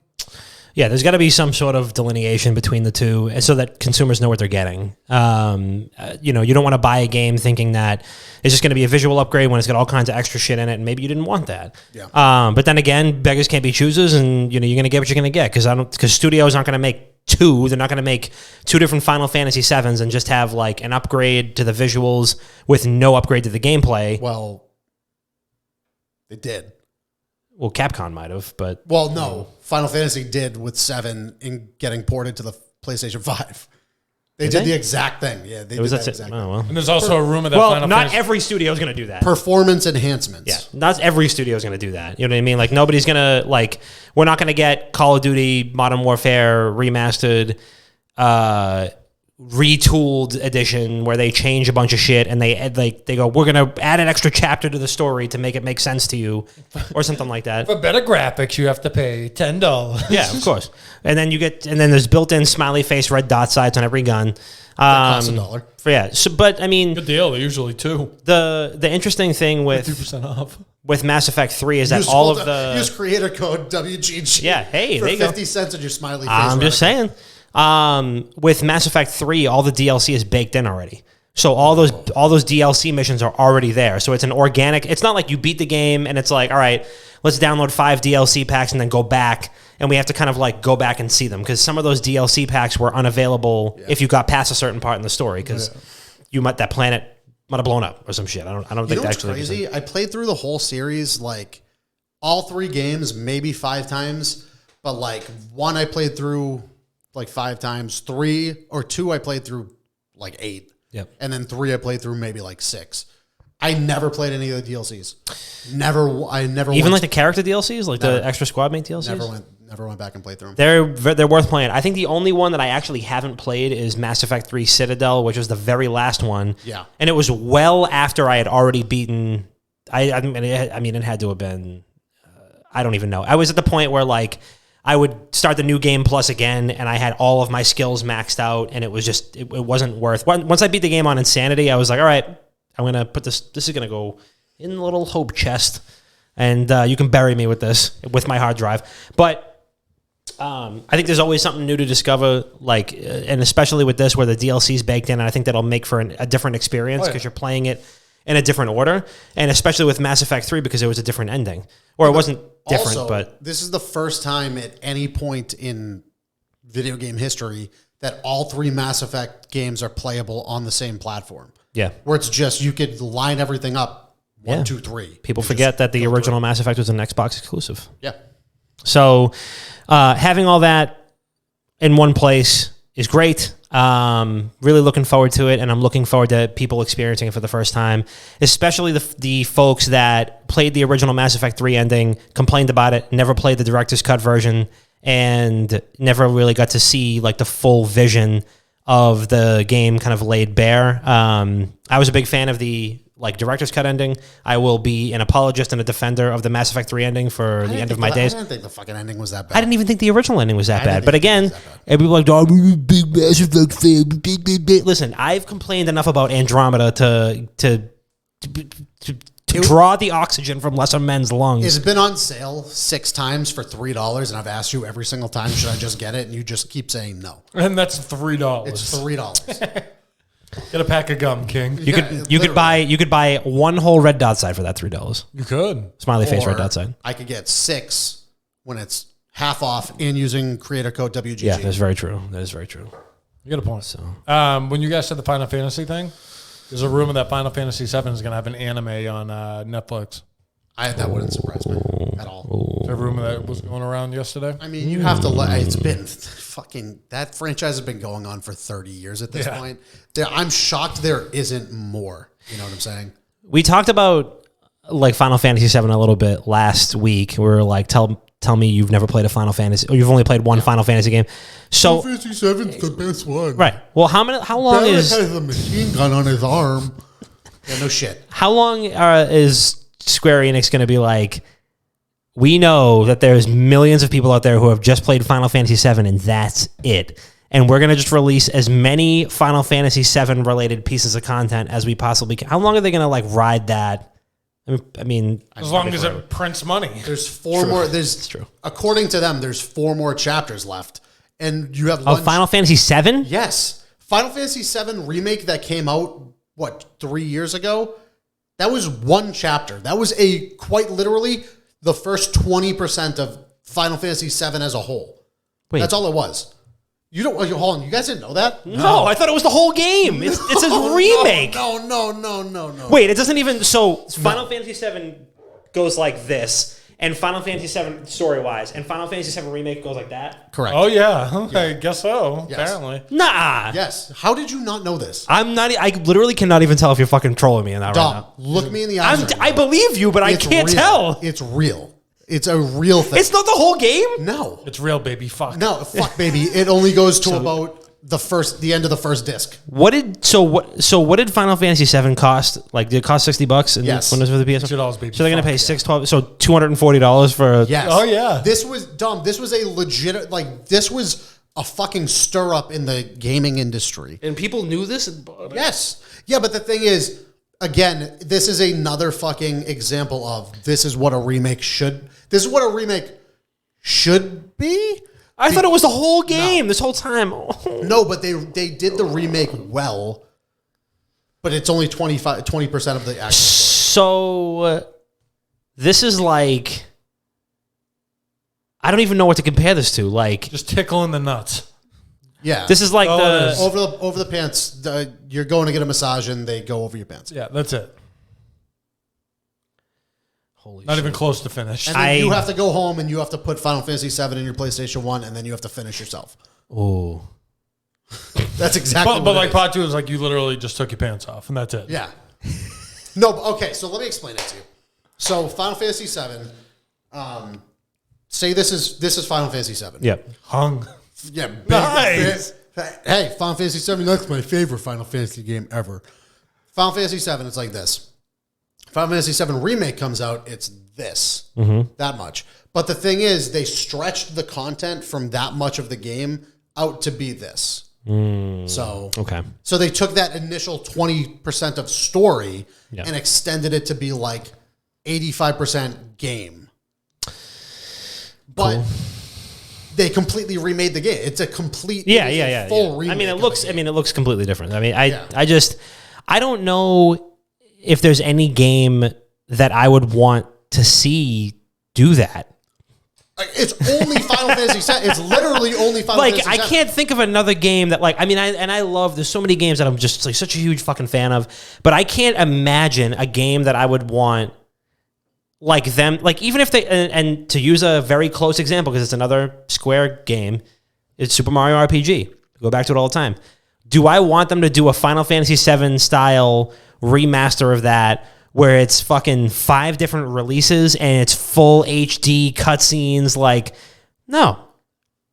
Yeah, there's got to be some sort of delineation between the two so that consumers know what they're getting. You don't want to buy a game thinking that it's just going to be a visual upgrade when it's got all kinds of extra shit in it, and maybe you didn't want that. Yeah. But then again, beggars can't be choosers, and you're going to get what you're going to get because studios aren't going to make two. They're not going to make 2 different Final Fantasy VIIs and just have like an upgrade to the visuals with no upgrade to the gameplay. Well, they did. Well, Capcom might have, but Well, no. Final Fantasy did with 7 in getting ported to the PlayStation 5. They did the exact thing. Yeah, they it was did that. that exact thing. Oh, well. And there's also a rumor that Well, Final not Fantasy... every studio is going to do that. Performance enhancements. Yeah, not every studio is going to do that. You know what I mean? Like nobody's going to we're not going to get Call of Duty Modern Warfare remastered, retooled edition where they change a bunch of shit and they go, we're going to add an extra chapter to the story to make it make sense to you or something like that. For better graphics, you have to pay $10. Yeah, of course. And then there's built-in smiley face red dot sights on every gun. Costs $1. Yeah. So, but I mean, Good deal. They're usually $2. the interesting thing with 2% off. with Mass Effect 3 is that all of the use creator code WGG. Yeah, hey, for there you go. 50 cents on your smiley face. I'm just saying. With Mass Effect 3, all the DLC is baked in already. So all those DLC missions are already there. So it's an organic. It's not like you beat the game and it's like, all right, let's download 5 DLC packs and then go back and we have to kind of like go back and see them because some of those DLC packs were unavailable if you got past a certain part in the story because that planet might have blown up or some shit. I don't You think know what's actually crazy? I played through the whole series, like all 3 games, maybe 5 times, but like 1 I played through like 5 times, 3 or 2 I played through like 8. Yep. And then 3 I played through maybe like 6. I never played any of the DLCs. I never even went, like the character DLCs, like the extra squad mate DLCs. never went back and played through them. They're worth playing. I think the only one that I actually haven't played is Mass Effect 3 Citadel, which was the very last one. Yeah. And it was well after I had already beaten. I mean, it had to have been. I don't even know. I was at the point where like I would start the new game plus again, and I had all of my skills maxed out, and it was just it wasn't worth. Once I beat the game on Insanity, I was like, all right, I'm gonna put this. This is gonna go in the little hope chest, and you can bury me with this with my hard drive. But I think there's always something new to discover, like, and especially with this where the DLC is baked in, and I think that'll make for a different experience because you're playing it in a different order, and especially with Mass Effect 3 because it was a different ending, or it wasn't different. Also, but this is the first time at any point in video game history that all 3 Mass Effect games are playable on the same platform. yeah, Where it's just you could line everything up 1, 2, 3. people forget that the original Mass Effect was an Xbox exclusive. Yeah. So having all that in one place is great. Really looking forward to it, and I'm looking forward to people experiencing it for the first time, especially the folks that played the original Mass Effect 3 ending, complained about it, never played the director's cut version, and never really got to see like the full vision of the game kind of laid bare. I was a big fan of the director's cut ending. I will be an apologist and a defender of the Mass Effect 3 ending for the end of my days. I didn't think the fucking ending was that bad. I didn't even think the original ending was that bad. But think it again, was that bad. and people are like, oh, I'm a big Mass Effect fan. Listen, I've complained enough about Andromeda to draw the oxygen from lesser men's lungs. It's been on sale 6 times for $3, and I've asked you every single time, should I just get it? And you just keep saying no. And that's $3. It's $3. Get a pack of gum, King. You could buy one whole red dot side for that $3. You could. Smiley face Or red dot side. I could get 6 when it's half off and using creator code WGG. Yeah, that's very true. That is very true. You got a point. So, when you guys said the Final Fantasy thing, there's a rumor that Final Fantasy VII is going to have an anime on Netflix. That wouldn't surprise me at all. There's a rumor that was going around yesterday. I mean, you have to it's been fucking, that franchise has been going on for 30 years at this point. I'm shocked there isn't more. You know what I'm saying? We talked about like Final Fantasy VII a little bit last week. We were like, tell me you've never played a Final Fantasy, or you've only played one Final Fantasy game. So Final Fantasy VII's the best one. right. Well, how long Barrett is has a machine gun on his arm. Yeah, no shit. how long is Square Enix going to be like, we know that there's millions of people out there who have just played Final Fantasy VII and that's it. And we're going to just release as many Final Fantasy VII related pieces of content as we possibly can. How long are they going to like ride that? I mean, As long as it prints money. There's 4 more. It's true. According to them, there's 4 more chapters left. And you have Final Fantasy VII? Yes. Final Fantasy VII Remake that came out, 3 years ago? That was 1 chapter. That was quite literally the first 20% of Final Fantasy VII as a whole. Wait. That's all it was. Hold on. You guys didn't know that? No, I thought it was the whole game. It's a remake. No. Wait, it doesn't even. So Final Fantasy VII goes like this, and Final Fantasy VII story-wise, and Final Fantasy VII Remake goes like that? Correct. Oh yeah, I guess so. Yes. Apparently, Nah. Yes. How did you not know this? I'm not. I literally cannot even tell if you're fucking trolling me in that Dom, right now. look me in the eyes. I believe you, but I It's can't real. tell. It's real. It's a real thing. It's not the whole game. No. it's real, baby. Fuck. No, fuck, baby. It only goes to about the end of the first disc. What did Final Fantasy VII cost? Like, did it cost $60? And Yes. when it was for the PS? $2, baby. So they're gonna pay Fuck, $612. So $240 for. Yes. Oh, yeah. This was Dom. This was a legit. Like, this was a fucking stir up in the gaming industry. And people knew this. Yes. Yeah, but the thing is, again, this is another fucking example of this is what a remake should. This is what a remake should be. I thought it was the whole game this whole time. No, but they did the remake well, but it's only 20% of the actual story. So this is like, I don't even know what to compare this to. Like, Just tickling the nuts. Yeah. this is like Oh, it is. over the pants. You're going to get a massage and they go over your pants. Yeah, that's it. holy Not shit. even close to finish. And then you have to go home and you have to put Final Fantasy VII in your PlayStation 1 and then you have to finish yourself. Oh, That's exactly But what like it is. part 2 is like you literally just took your pants off and that's it. Yeah. No, but okay, so let me explain it to you. So Final Fantasy VII, say this is Final Fantasy VII. yeah. Hung. Yeah. Nice. Hey, Final Fantasy VII, that's my favorite Final Fantasy game ever. Final Fantasy VII, it's like this. Final Fantasy VII Remake comes out, it's this. That much. But the thing is, they stretched the content from that much of the game out to be this. So Okay. So they took that initial 20% of story Yeah. and extended it to be like 85% game. But they completely remade the game. It's a complete full remake. I mean, of it looks completely different. I mean, Yeah. I don't know if there's any game that I would want to see do that. It's only Final Fantasy VII. It's literally only Final Like, Fantasy I VII. can't think of another game that, like, I mean, I love, there's so many games that I'm just like such a huge fucking fan of, but I can't imagine a game that I would want like them, like, even if they, and to use a very close example, because it's another Square game, it's Super Mario RPG. I go back to it all the time. Do I want them to do a Final Fantasy VII style remaster of that, where it's fucking 5 different releases and it's full HD cutscenes? Like, no.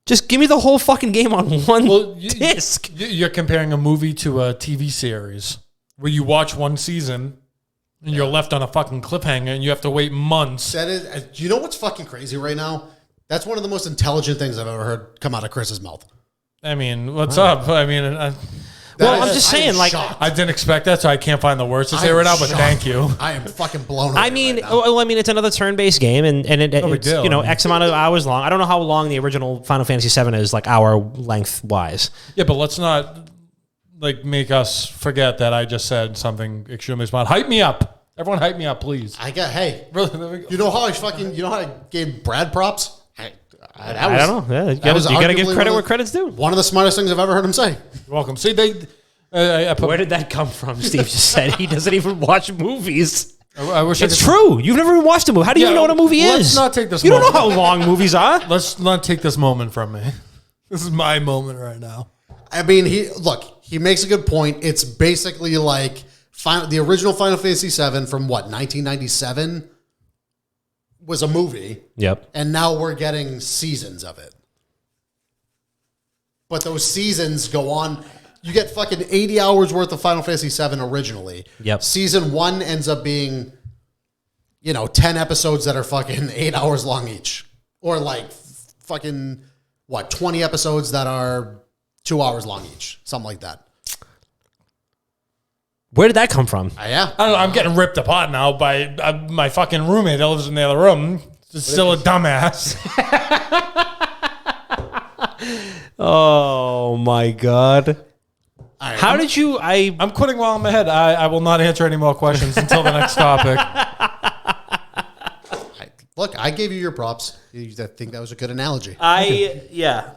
Just give me the whole fucking game on one disc. You're comparing a movie to a TV series where you watch one season and you're left on a fucking cliffhanger and you have to wait months. That is, do you know what's fucking crazy right now? That's one of the most intelligent things I've ever heard come out of Chris's mouth. I mean, what's up? I mean, Well, I'm just saying, like, shocked. I didn't expect that, so I can't find the words to say I'm right now, but shocked. thank you. I am fucking blown away. I mean, right now. well, I mean, it's another turn-based game, and big it's, deal. you know, X amount of hours long. I don't know how long the original Final Fantasy VII is, like, hour length wise. Yeah, but let's not like make us forget that I just said something extremely smart. Hype me up. Everyone hype me up, please. Hey, Really, there we go. you know how I gave Brad props? I don't know. Yeah, you that was gotta give arguably credit one where of- credit's due. One of the smartest things I've ever heard him say. You're welcome. See, I put, Where did that come from? Steve just said he doesn't even watch movies. I wish It's I could, true. You've never even watched a movie. How do you Yeah, even know what a movie let's is? not take this You don't know moment. how long movies are. Let's not take this moment from me. This is my moment right now. I mean, he makes a good point. It's basically like the original Final Fantasy VII from 1997 was a movie, Yep. and now we're getting seasons of it. But those seasons go on. You get fucking 80 hours worth of Final Fantasy VII originally. Yep. Season 1 ends up being, 10 episodes that are fucking 8 hours long each. Or like fucking, 20 episodes that are 2 hours long each. Something like that. Where did that come from? Yeah. I don't know. I'm getting ripped apart now by my fucking roommate that lives in the other room. It's still a dumbass. Oh my god! All right, How did you? I'm quitting while I'm ahead. I will not answer any more questions until the next topic. Look, I gave you your props. I think that was a good analogy. Yeah.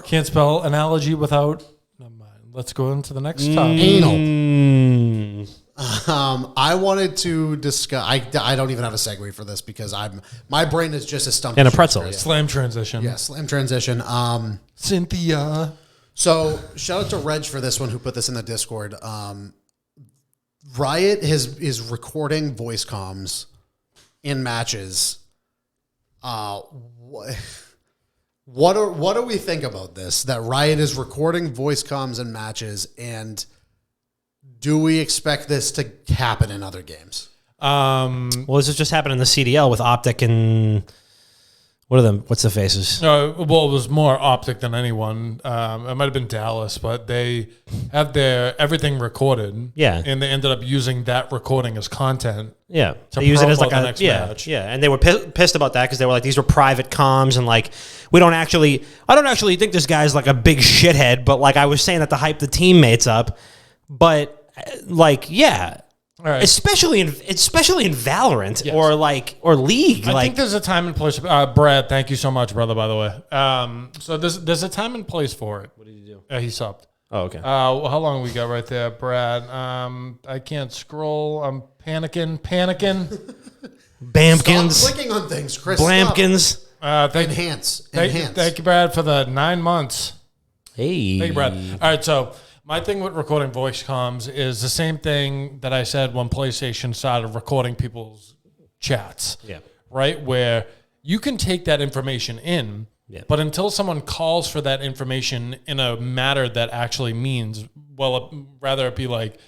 Can't spell analogy without. Never mind. Let's go into the next topic. Anal. I wanted to discuss. I don't even have a segue for this because my brain is just a stump. And a pretzel. Slam transition. Yeah, slam transition. Cynthia. So shout out to Reg for this one who put this in the Discord. Riot is recording voice comms in matches. What do we think about this? That Riot is recording voice comms in matches, and do we expect this to happen in other games? Well, this has just happened in the CDL with Optic and what's the faces? Well, it was more Optic than anyone. It might have been Dallas, but they have their everything recorded. Yeah. And they ended up using that recording as content. Yeah. To they use it as like promote a the next match. Yeah. And they were pissed about that because they were like, these were private comms and like, I don't actually think this guy's like a big shithead, but like I was saying that to hype the teammates up. But like, yeah. All right. Especially in Valorant Yes. or League. I think there's a time and place. Brad, thank you so much, brother. By the way, so there's a time and place for it. What did he do? He subbed. Oh, okay. How long we got right there, Brad? I can't scroll. I'm panicking. Bamkins. Stop clicking on things, Chris. Blamkins. Enhance. Thank you, Brad, for the 9 months. Hey. Thank you, Brad. All right, so my thing with recording voice comms is the same thing that I said when PlayStation started recording people's chats. Yeah. Right? Where you can take that information in, but until someone calls for that information in a matter that actually means, well, rather it be like,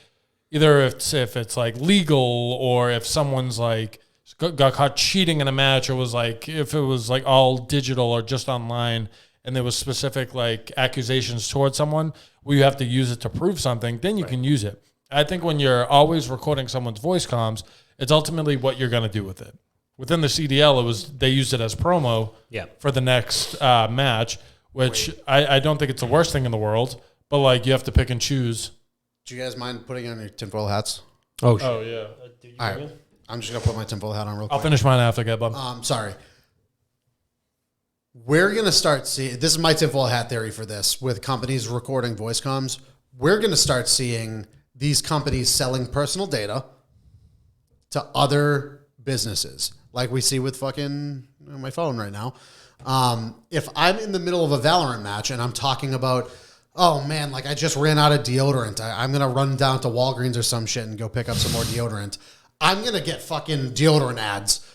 either if it's like legal or if someone's like got caught cheating in a match or was like, if it was like all digital or just online and there was specific like accusations towards someone where you have to use it to prove something, then you can use it. I think when you're always recording someone's voice comms, it's ultimately what you're going to do with it. Within the CDL, they used it as promo for the next match, which I don't think it's the worst thing in the world, but like you have to pick and choose. Do you guys mind putting on your tinfoil hats? Oh yeah. All right. I'm just going to put my tinfoil hat on real quick. I'll finish mine after, get bum. Sorry. We're going to start seeing, this is my tinfoil hat theory for this, with companies recording voice comms. We're going to start seeing these companies selling personal data to other businesses, like we see with fucking my phone right now. If I'm in the middle of a Valorant match and I'm talking about, oh man, like I just ran out of deodorant, I'm going to run down to Walgreens or some shit and go pick up some more deodorant, I'm going to get fucking deodorant ads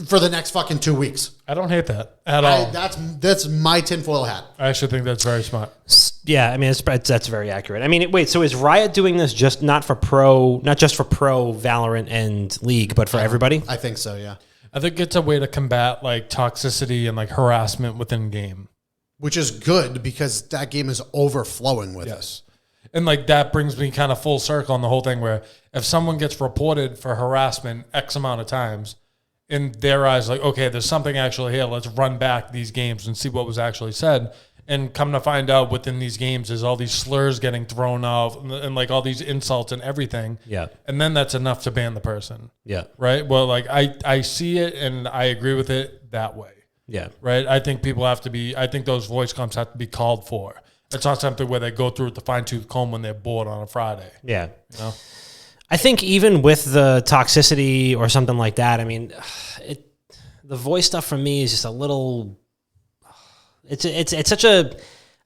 for the next fucking 2 weeks. I don't hate that at all. That's my tinfoil hat. I actually think that's very smart. Yeah, I mean that's very accurate. I mean, wait, so is Riot doing this just not just for pro Valorant and League, but for everybody? I think so, yeah. I think it's a way to combat like toxicity and like harassment within game. Which is good because that game is overflowing with it. And like that brings me kind of full circle on the whole thing where if someone gets reported for harassment X amount of times, in their eyes, like, okay, there's something actually here. Let's run back these games and see what was actually said. And come to find out within these games, there's all these slurs getting thrown off and like all these insults and everything. Yeah. And then that's enough to ban the person. Yeah. Right? Well, like I see it and I agree with it that way. Yeah. Right? I think I think those voice comms have to be called for. It's not something where they go through with the fine-tooth comb when they're bored on a Friday. Yeah. You know? I think even with the toxicity or something like that, I mean, the voice stuff for me is just a little. It's such a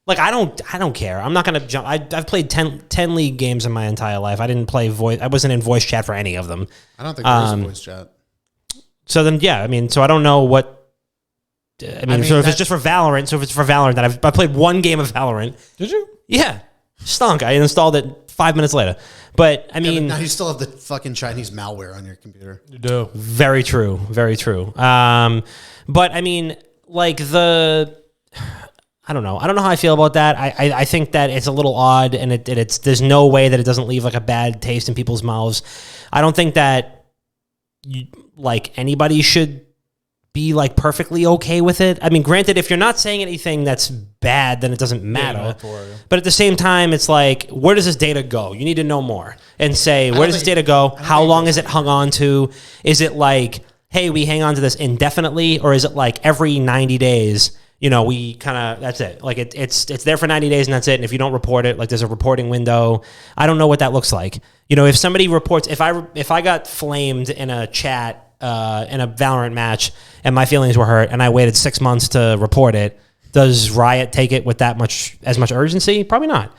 like I don't care. I'm not gonna jump. I've played 10 League games in my entire life. I didn't play voice. I wasn't in voice chat for any of them. I don't think there is a voice chat. So then, yeah, I mean, so I don't know what. I mean so if it's just for Valorant, then I played one game of Valorant. Did you? Yeah, stunk. I installed it 5 minutes later. But I mean, now you still have the fucking Chinese malware on your computer. You do. Very true. Very true. But I mean, like I don't know. I don't know how I feel about that. I think that it's a little odd, and it's there's no way that it doesn't leave like a bad taste in people's mouths. I don't think that anybody should be like perfectly okay with it. I mean, granted, if you're not saying anything that's bad, then it doesn't matter. But at the same time, it's like, where does this data go? You need to know more and say, where does this data go? How long is it hung on to? Is it like, hey, we hang on to this indefinitely, or is it like every 90 days? You know, we kind of, that's it. Like it's there for 90 days and that's it. And if you don't report it, like there's a reporting window. I don't know what that looks like. if somebody reports, if I got flamed in a chat in a Valorant match and my feelings were hurt and I waited 6 months to report it, does Riot take it with as much urgency? Probably not.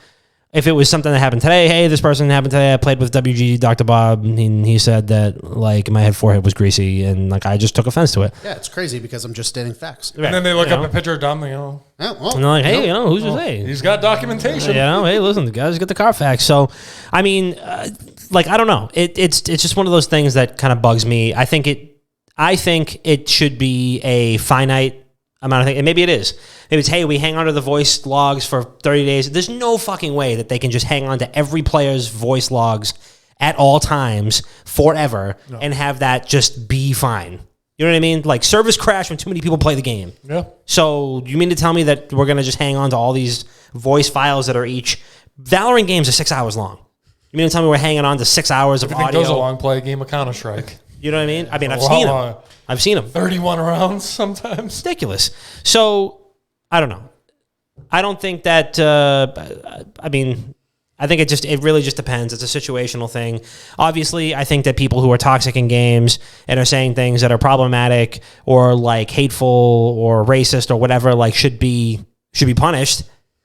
If it was something that happened today, hey, this person happened today. I played with WG Dr. Bob, and he said that like my head forehead was greasy, and like I just took offense to it. Yeah, it's crazy because I'm just stating facts. And then they look up a picture of Dom, Yeah, well, and they're like, hey, who's to say? He's got documentation. Hey, listen, the guys get the car facts. So, I mean, I don't know. It's just one of those things that kind of bugs me. I think it should be a finite amount of things, and maybe it is. Maybe it's, hey, we hang on to the voice logs for 30 days. There's no fucking way that they can just hang on to every player's voice logs at all times forever and have that just be fine. You know what I mean? Like, servers crash when too many people play the game. Yeah. So you mean to tell me that we're going to just hang on to all these voice files that are each... Valorant games are 6 hours long. You mean to tell me we're hanging on to 6 hours of audio? Goes a long play, a game of Counter-Strike. You know what I mean? I mean, I've seen them. 31 rounds sometimes. Ridiculous. So... I don't know. I don't think that, I think it really just depends. It's a situational thing. Obviously, I think that people who are toxic in games and are saying things that are problematic or like hateful or racist or whatever, like should be punished.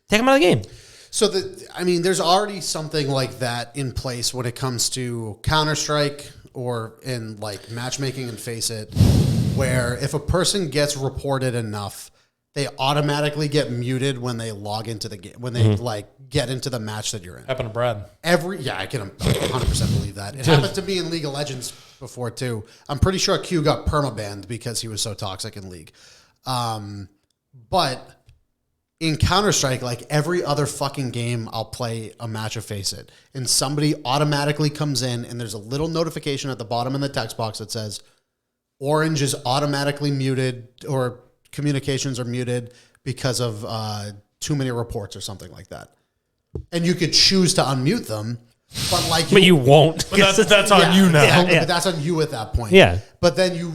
Take them out of the game. So there's already something like that in place when it comes to Counter-Strike or in like matchmaking and Face It, where if a person gets reported enough, they automatically get muted when they log into the game, when they like get into the match that you're in. Happened to Brad. I can 100% believe that. It happened to me in League of Legends before too. I'm pretty sure Q got permabanned because he was so toxic in League. But in Counter-Strike, like every other fucking game, I'll play a match of Face It, and somebody automatically comes in, and there's a little notification at the bottom in the text box that says, "Orange is automatically muted," or communications are muted because of too many reports or something like that. And you could choose to unmute them, but like, but you won't. But that's on you now. Yeah. But that's on you at that point. Yeah. But then you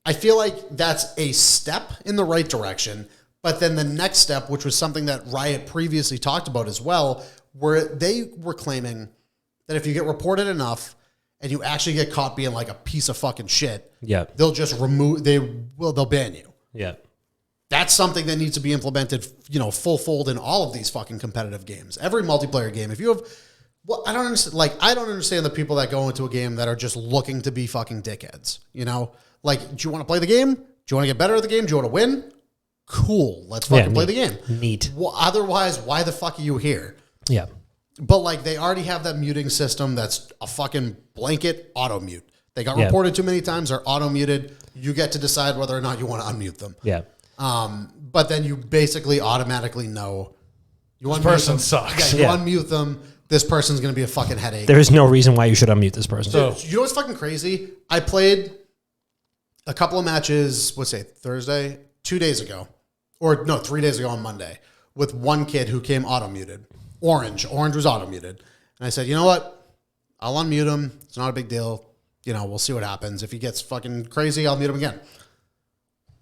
I feel like that's a step in the right direction. But then the next step, which was something that Riot previously talked about as well, where they were claiming that if you get reported enough, and you actually get caught being like a piece of fucking shit, they'll just they'll ban you. Yeah. That's something that needs to be implemented, full fold in all of these fucking competitive games. Every multiplayer game. If you have, I don't understand the people that go into a game that are just looking to be fucking dickheads. Like, do you want to play the game? Do you want to get better at the game? Do you want to win? Cool. Let's fucking play the game. Neat. Well, otherwise, why the fuck are you here? Yeah. But like they already have that muting system that's a fucking blanket auto mute. They got reported too many times, they're auto muted. You get to decide whether or not you want to unmute them. Yeah. But then you basically automatically know this person sucks. Yeah, you unmute them. This person's going to be a fucking headache. There is no reason why you should unmute this person. So, you know what's fucking crazy? I played a couple of matches, Thursday, 2 days ago, 3 days ago on Monday, with one kid who came auto muted. Orange was auto-muted. And I said, you know what? I'll unmute him. It's not a big deal. We'll see what happens. If he gets fucking crazy, I'll mute him again.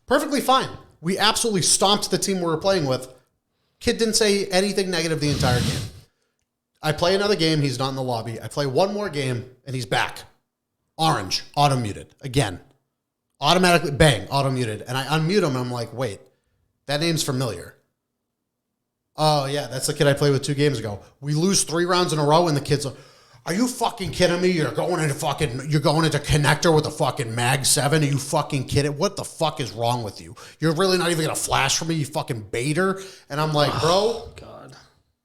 Perfectly fine. We absolutely stomped the team we were playing with. Kid didn't say anything negative the entire game. I play another game. He's not in the lobby. I play one more game, and he's back. Orange, auto-muted. Again. Automatically, bang, auto-muted. And I unmute him, and I'm like, wait, that name's familiar. Oh, yeah, that's the kid I played with 2 games ago. We lose 3 rounds in a row, and the kid's like, are you fucking kidding me? You're going into connector with a fucking Mag 7? Are you fucking kidding? What the fuck is wrong with you? You're really not even going to flash for me, you fucking baiter? And I'm like, bro. God.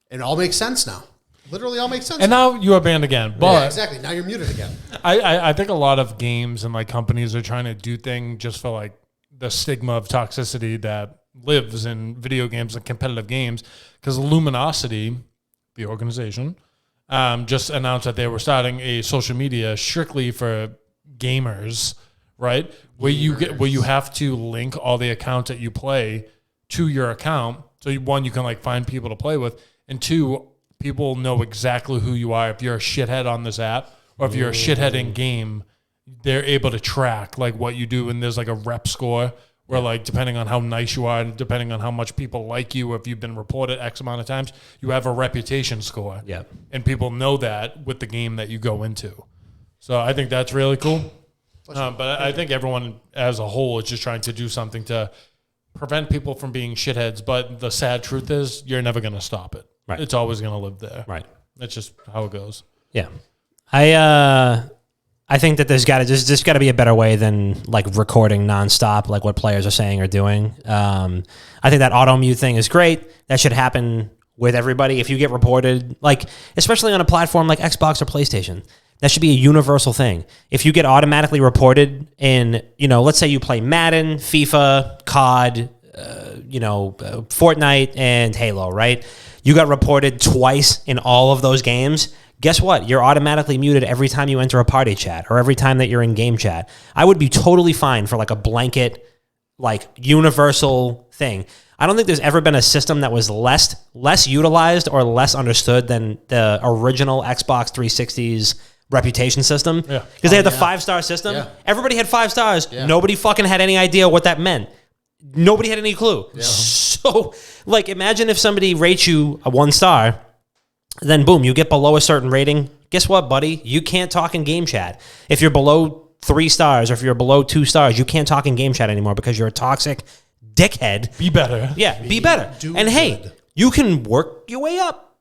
It all makes sense now. Literally all makes sense. And now you are banned again. But yeah, exactly. Now you're muted again. I think a lot of games and like companies are trying to do things just for like the stigma of toxicity that lives in video games and competitive games, because Luminosity, the organization, just announced that they were starting a social media strictly for gamers, right? Where you have to link all the accounts that you play to your account. So one, you can like find people to play with, and 2, people know exactly who you are. If you're a shithead on this app, or if you're a shithead in game, they're able to track like what you do, and there's like a rep score where like depending on how nice you are, and depending on how much people like you, if you've been reported X amount of times, you have a reputation score. Yeah. And people know that with the game that you go into. So I think that's really cool. But I think everyone as a whole is just trying to do something to prevent people from being shitheads. But the sad truth is you're never going to stop it. Right. It's always going to live there. Right. That's just how it goes. Yeah. I think that there's got to be a better way than like recording nonstop, like what players are saying or doing. I think that auto mute thing is great. That should happen with everybody. If you get reported, like especially on a platform like Xbox or PlayStation, that should be a universal thing. If you get automatically reported in, let's say you play Madden, FIFA, COD, Fortnite, and Halo, right? You got reported twice in all of those games. Guess what? You're automatically muted every time you enter a party chat or every time that you're in game chat. I would be totally fine for like a blanket, like universal thing. I don't think there's ever been a system that was less utilized or less understood than the original Xbox 360's reputation system. Yeah. Because they had the 5-star system. Yeah. Everybody had 5 stars. Yeah. Nobody fucking had any idea what that meant. Nobody had any clue. Yeah. So, like, imagine if somebody rates you a 1 star, then boom, you get below a certain rating. Guess what, buddy? You can't talk in game chat. If you're below 3 stars or if you're below 2 stars, you can't talk in game chat anymore because you're a toxic dickhead. Be better. Yeah, be better. And hey, you can work your way up.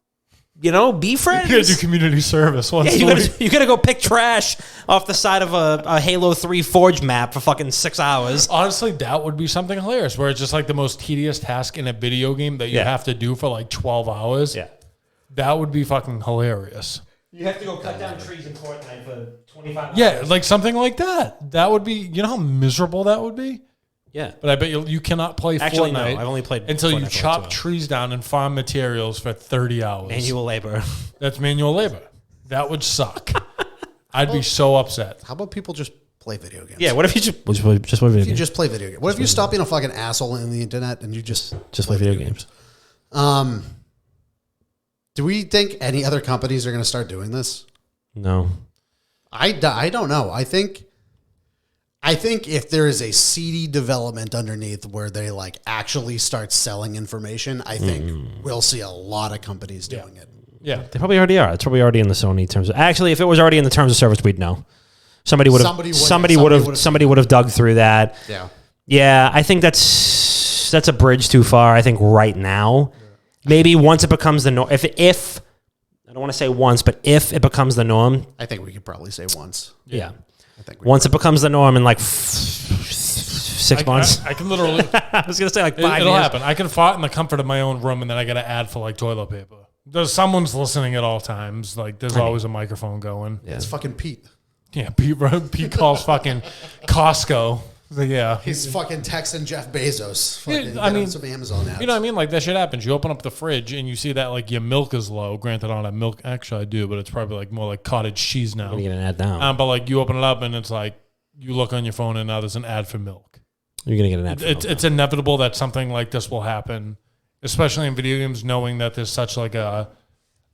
Be friends. You gotta do community service once you gotta go pick trash off the side of a Halo 3 Forge map for fucking 6 hours. Honestly, that would be something hilarious where it's just like the most tedious task in a video game that you have to do for like 12 hours. Yeah. That would be fucking hilarious. You have to go cut down trees in Fortnite for 25 hours. Yeah, like something like that. That would be, how miserable that would be? Yeah. But I bet you cannot play Fortnite. No, I've only played until Fortnite you chop trees down and farm materials for 30 hours. Manual labor. That's manual labor. That would suck. I'd be so upset. How about people just play video games? Yeah, what if you just play video games? You just play video games. What if you stop being a fucking asshole in the internet and you just play video games? Do we think any other companies are going to start doing this? No. I don't know. I think if there is a seedy development underneath where they like actually start selling information, I think we'll see a lot of companies doing it. Yeah. They probably already are. It's probably already in the Sony terms. Actually, if it was already in the terms of service, we'd know. Somebody would have dug through that. Yeah. Yeah, I think that's a bridge too far. I think right now, maybe once it becomes the norm, if I don't want to say once, but if it becomes the norm, I think we could probably say once. Yeah. I think once it becomes the norm in like 6 months. I can literally. I was gonna say like 5 years. It'll happen. I can fart in the comfort of my own room, and then I got to add for like toilet paper. Someone's listening at all times. Like there's always a microphone going. Yeah. It's fucking Pete. Yeah, Pete calls fucking Costco. Yeah, he's fucking texting Jeff Bezos. I mean, some Amazon ads. You know what I mean? Like that shit happens. You open up the fridge and you see that like your milk is low. Granted, I don't have milk. Actually, I do, but it's probably like more like cottage cheese now. I'm gonna get an ad now. But like you open it up and it's like you look on your phone and now there's an ad for milk. You're gonna get an ad. For milk it's inevitable that something like this will happen, especially in video games, knowing that there's such like an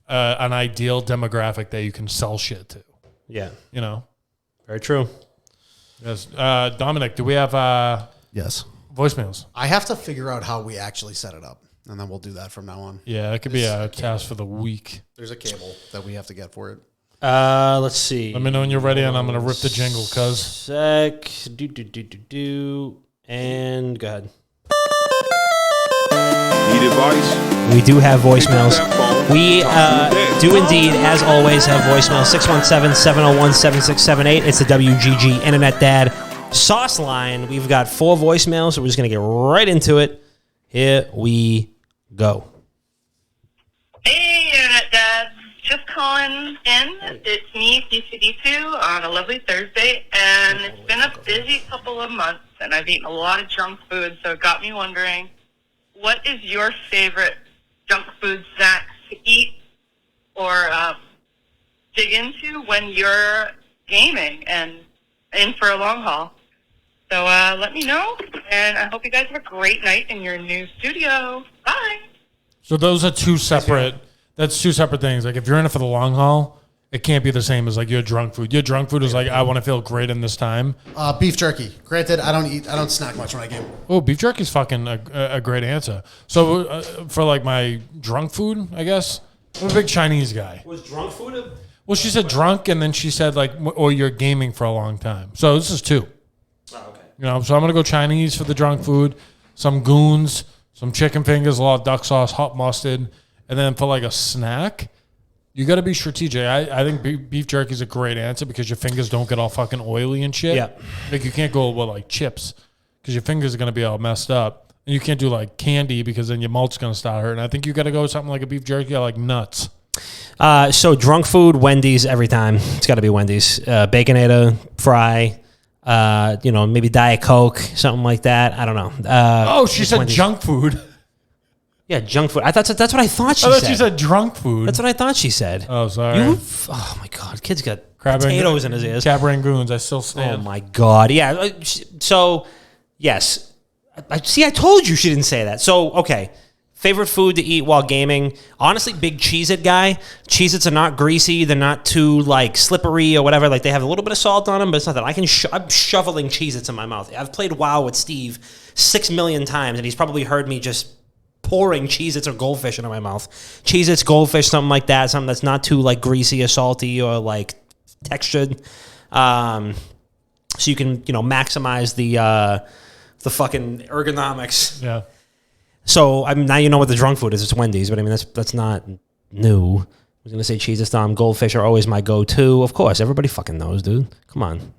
ideal demographic that you can sell shit to. Yeah, very true. Yes. Dominic, do we have yes voicemails? I have to figure out how we actually set it up, and then we'll do that from now on. Yeah, it could be a task for the week. There's a cable that we have to get for it. Let's see. Let me know when you're ready, and I'm going to rip the jingle, cuz. Sec. And go ahead. Need advice? We do have voicemails. We do indeed, as always, have voicemail 617-701-7678. It's the WGG Internet Dad Sauce Line. We've got 4 voicemails, so we're just going to get right into it. Here we go. Hey, Internet Dad. Just calling in. It's me, PCD2, on a lovely Thursday, and it's been a busy couple of months, and I've eaten a lot of junk food, so it got me wondering, what is your favorite junk food snacks to eat or dig into when you're gaming and in for a long haul? So let me know, and I hope you guys have a great night in your new studio. Bye. So those are two separate. That's two separate things. Like if you're in it for the long haul, it can't be the same as like your drunk food. Your drunk food is like, I want to feel great in this time. Beef jerky. Granted, I don't snack much when I game. Oh, beef jerky is fucking a great answer. So for like my drunk food, I guess I'm a big Chinese guy. Was drunk food? Well, she said drunk, and then she said like, or you're gaming for a long time. So this is 2. Oh, okay. You know, so I'm gonna go Chinese for the drunk food, some goons, some chicken fingers, a lot of duck sauce, hot mustard, and then for like a snack. You got to be strategic. I think beef jerky is a great answer because your fingers don't get all fucking oily and shit. Yeah. Like you can't go with like chips because your fingers are going to be all messed up. And you can't do like candy because then your mouth's going to start hurting. I think you got to go with something like a beef jerky or like nuts. So drunk food, Wendy's every time. It's got to be Wendy's. Baconator, fry, maybe Diet Coke, something like that. I don't know. She said Wendy's. junk food. Yeah, junk food. That's what I thought she said. I thought she said drunk food. That's what I thought she said. Oh, sorry. Oh, my God. Kid's got potatoes in his ears. Cab Rangoons. I still stand. Oh, my God. Yeah. So, yes. I told you she didn't say that. So, okay. Favorite food to eat while gaming? Honestly, big Cheez-It guy. Cheez-Its are not greasy. They're not too, like, slippery or whatever. Like, they have a little bit of salt on them, but it's not that. I'm shoveling Cheez-Its in my mouth. I've played WoW with Steve 6 million times, and he's probably heard me just pouring Cheez-Its or Goldfish into my mouth. Cheez-Its, Goldfish, something like that. Something that's not too like greasy or salty or like textured. So you can, maximize the fucking ergonomics. Yeah. So now you know what the drunk food is. It's Wendy's, but I mean that's not new. I was gonna say Cheez-Its, Goldfish are always my go-to. Of course, everybody fucking knows, dude. Come on,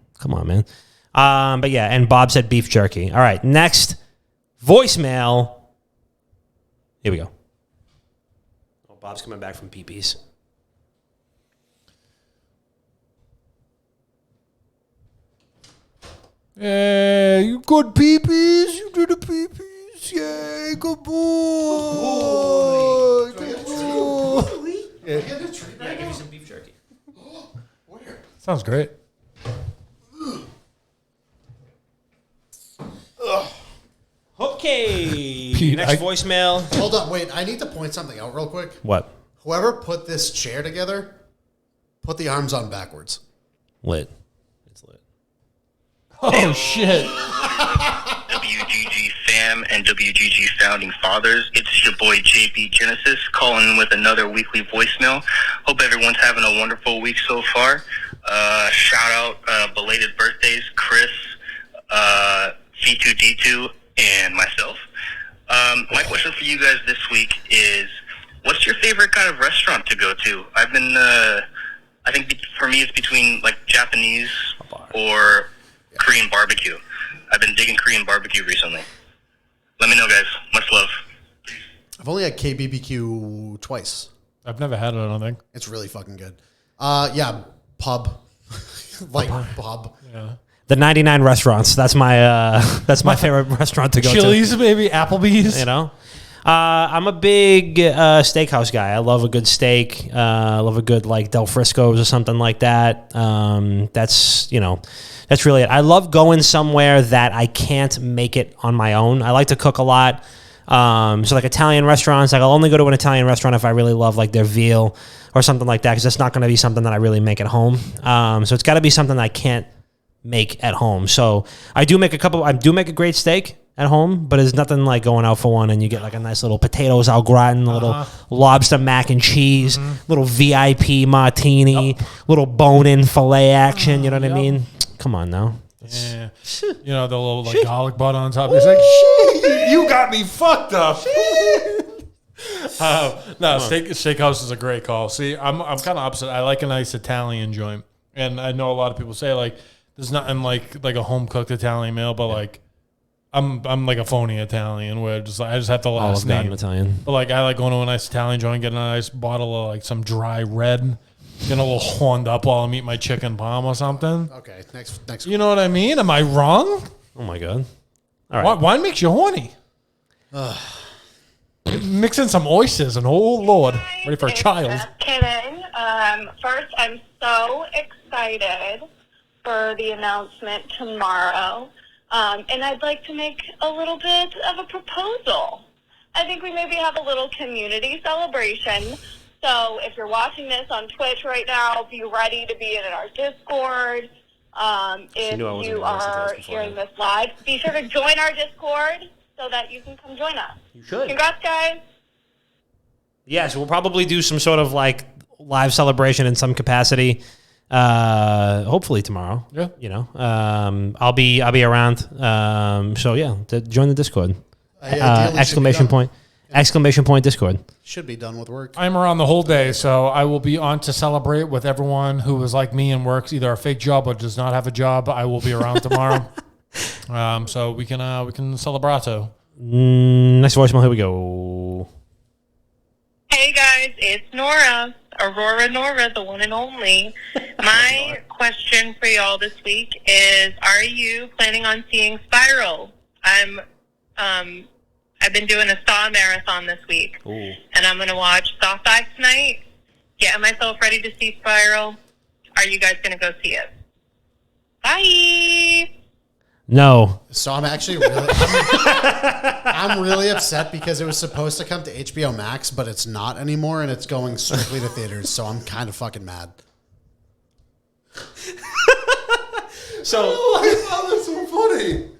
man. But yeah, and Bob said beef jerky. All right, next voicemail. Here we go. Oh, Bob's coming back from pee-pees. Yeah, you good pee-pees. You did the pee-pees. Yeah, good boy. Good boy. Yeah, give me some beef jerky. Where? Sounds great. Okay. Pete, Next voicemail. Hold on, wait. I need to point something out real quick. What? Whoever put this chair together, put the arms on backwards. Lit. It's lit. Oh, shit. WGG fam and WGG founding fathers. It's your boy JP Genesis calling with another weekly voicemail. Hope everyone's having a wonderful week so far. Shout out belated birthdays, Chris, C2D2, and myself. My question for you guys this week is, what's your favorite kind of restaurant to go to? I've been, I think for me it's between like Japanese or Korean barbecue. I've been digging Korean barbecue recently. Let me know, guys. Much love. I've only had KBBQ twice. I've never had it, I don't think. It's really fucking good. Yeah, pub. Like pub. Yeah. The 99 restaurants. That's my favorite restaurant to go Chili's, maybe Applebee's. to. I'm a big steakhouse guy. I love a good steak. I love a good like Del Frisco's or something like that. That's really it. I love going somewhere that I can't make it on my own. I like to cook a lot. So like Italian restaurants, like I'll only go to an Italian restaurant if I really love like their veal or something like that, because that's not going to be something that I really make at home. So it's got to be something I can't make at home. So I do make a great steak at home, but it's nothing like going out for one and you get like a nice little potatoes au gratin, a little lobster mac and cheese, little VIP martini, little bone-in filet action, you know what I mean? Come on now. Yeah. You know, the little like garlic butter on top. It's like, shit, you got me fucked up. No, steakhouse is a great call. See, I'm kind of opposite. I like a nice Italian joint. And I know a lot of people say like, there's nothing like a home cooked Italian meal, but like I'm like a phony Italian where just like I just have the last name. Italian. But like I like going to a nice Italian joint, getting a nice bottle of like some dry red, getting a little horned up while I'm eating my chicken parm or something. Okay, next. You know what I mean? Am I wrong? Oh my God. All right. Wine makes you horny. Mix in some oysters and oh Lord, ready for a child. Just kidding. First, I'm so excited for the announcement tomorrow. And I'd like to make a little bit of a proposal. I think we maybe have a little community celebration So if you're watching this on Twitch right now, be ready to be in our Discord. If you are hearing this live, be sure to join our Discord so that you can come join us. You should. Congrats, guys. Yes, we'll probably do some sort of like live celebration in some capacity. Hopefully tomorrow. Yeah. You know, I'll be around. So yeah, join the Discord. Exclamation point Discord. Should be done with work. I'm around the whole day, so I will be on to celebrate with everyone who is like me and works either a fake job or does not have a job. I will be around tomorrow, so we can celebrato. Next voicemail. Here we go. Hey guys, it's Aurora Nora, the one and only. My question for y'all this week is: are you planning on seeing Spiral? I've been doing a Saw marathon this week. Ooh. And I'm going to watch Saw 5 tonight, getting myself ready to see Spiral. Are you guys going to go see it? Bye! No. So I'm actually I'm really upset because it was supposed to come to HBO Max, but it's not anymore, and it's going strictly to theaters, so I'm kind of fucking mad. So I found this so funny.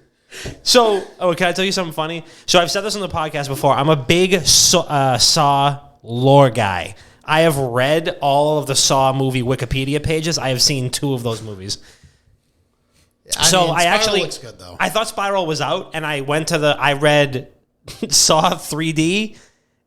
So, can I tell you something funny? So, I've said this on the podcast before. I'm a big Saw lore guy. I have read all of the Saw movie Wikipedia pages. I have seen 2 of those movies. Spiral looks good, though. I thought Spiral was out, and I read Saw 3D,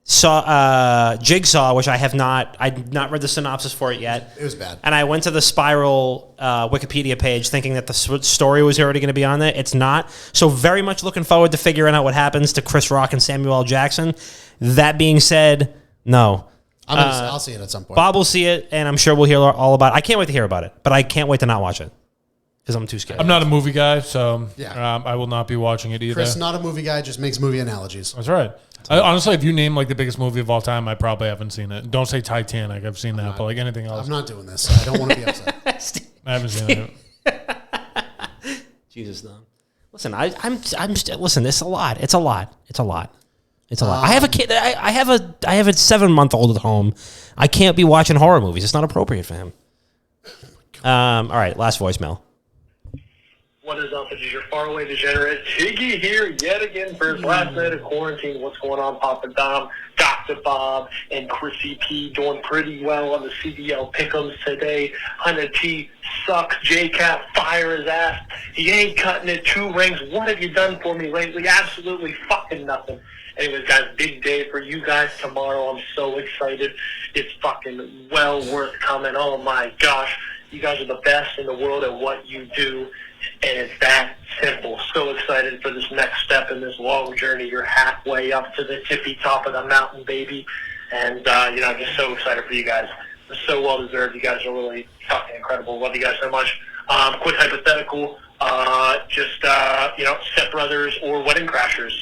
Saw Jigsaw, which I've not read the synopsis for it yet. It was bad. And I went to the Spiral Wikipedia page thinking that the story was already going to be on there. It's not. So very much looking forward to figuring out what happens to Chris Rock and Samuel L. Jackson. That being said, no. I'll see it at some point. Bob will see it, and I'm sure we'll hear all about it. I can't wait to hear about it, but I can't wait to not watch it because I'm too scared. I'm not a movie guy, so yeah. I will not be watching it either. Chris, not a movie guy, just makes movie analogies. That's right. Honestly, if you name like the biggest movie of all time, I probably haven't seen it. Don't say Titanic. I've seen that, but like anything else. I'm not doing this. I don't want to be upset. I haven't seen it. Jesus, no. Listen, listen. It's a lot. It's a lot. I have a kid. I have a 7-month-old at home. I can't be watching horror movies. It's not appropriate for him. All right, last voicemail. What is up? It is your faraway degenerate Tiggy here yet again for his last night of quarantine. What's going on, Papa Dom, Dr. Bob, and Chrissy P doing pretty well on the CDL pick'ems today. Hunter T sucks. J-Cat, fire his ass. He ain't cutting it 2 rings. What have you done for me lately? Absolutely fucking nothing. Anyways, guys, big day for you guys tomorrow. I'm so excited. It's fucking well worth coming. Oh my gosh. You guys are the best in the world at what you do. And it's that simple. So excited for this next step in this long journey. You're halfway up to the tippy top of the mountain, baby. And, I'm just so excited for you guys. It's so well deserved. You guys are really fucking incredible. Love you guys so much. Quick hypothetical. Step Brothers or Wedding Crashers.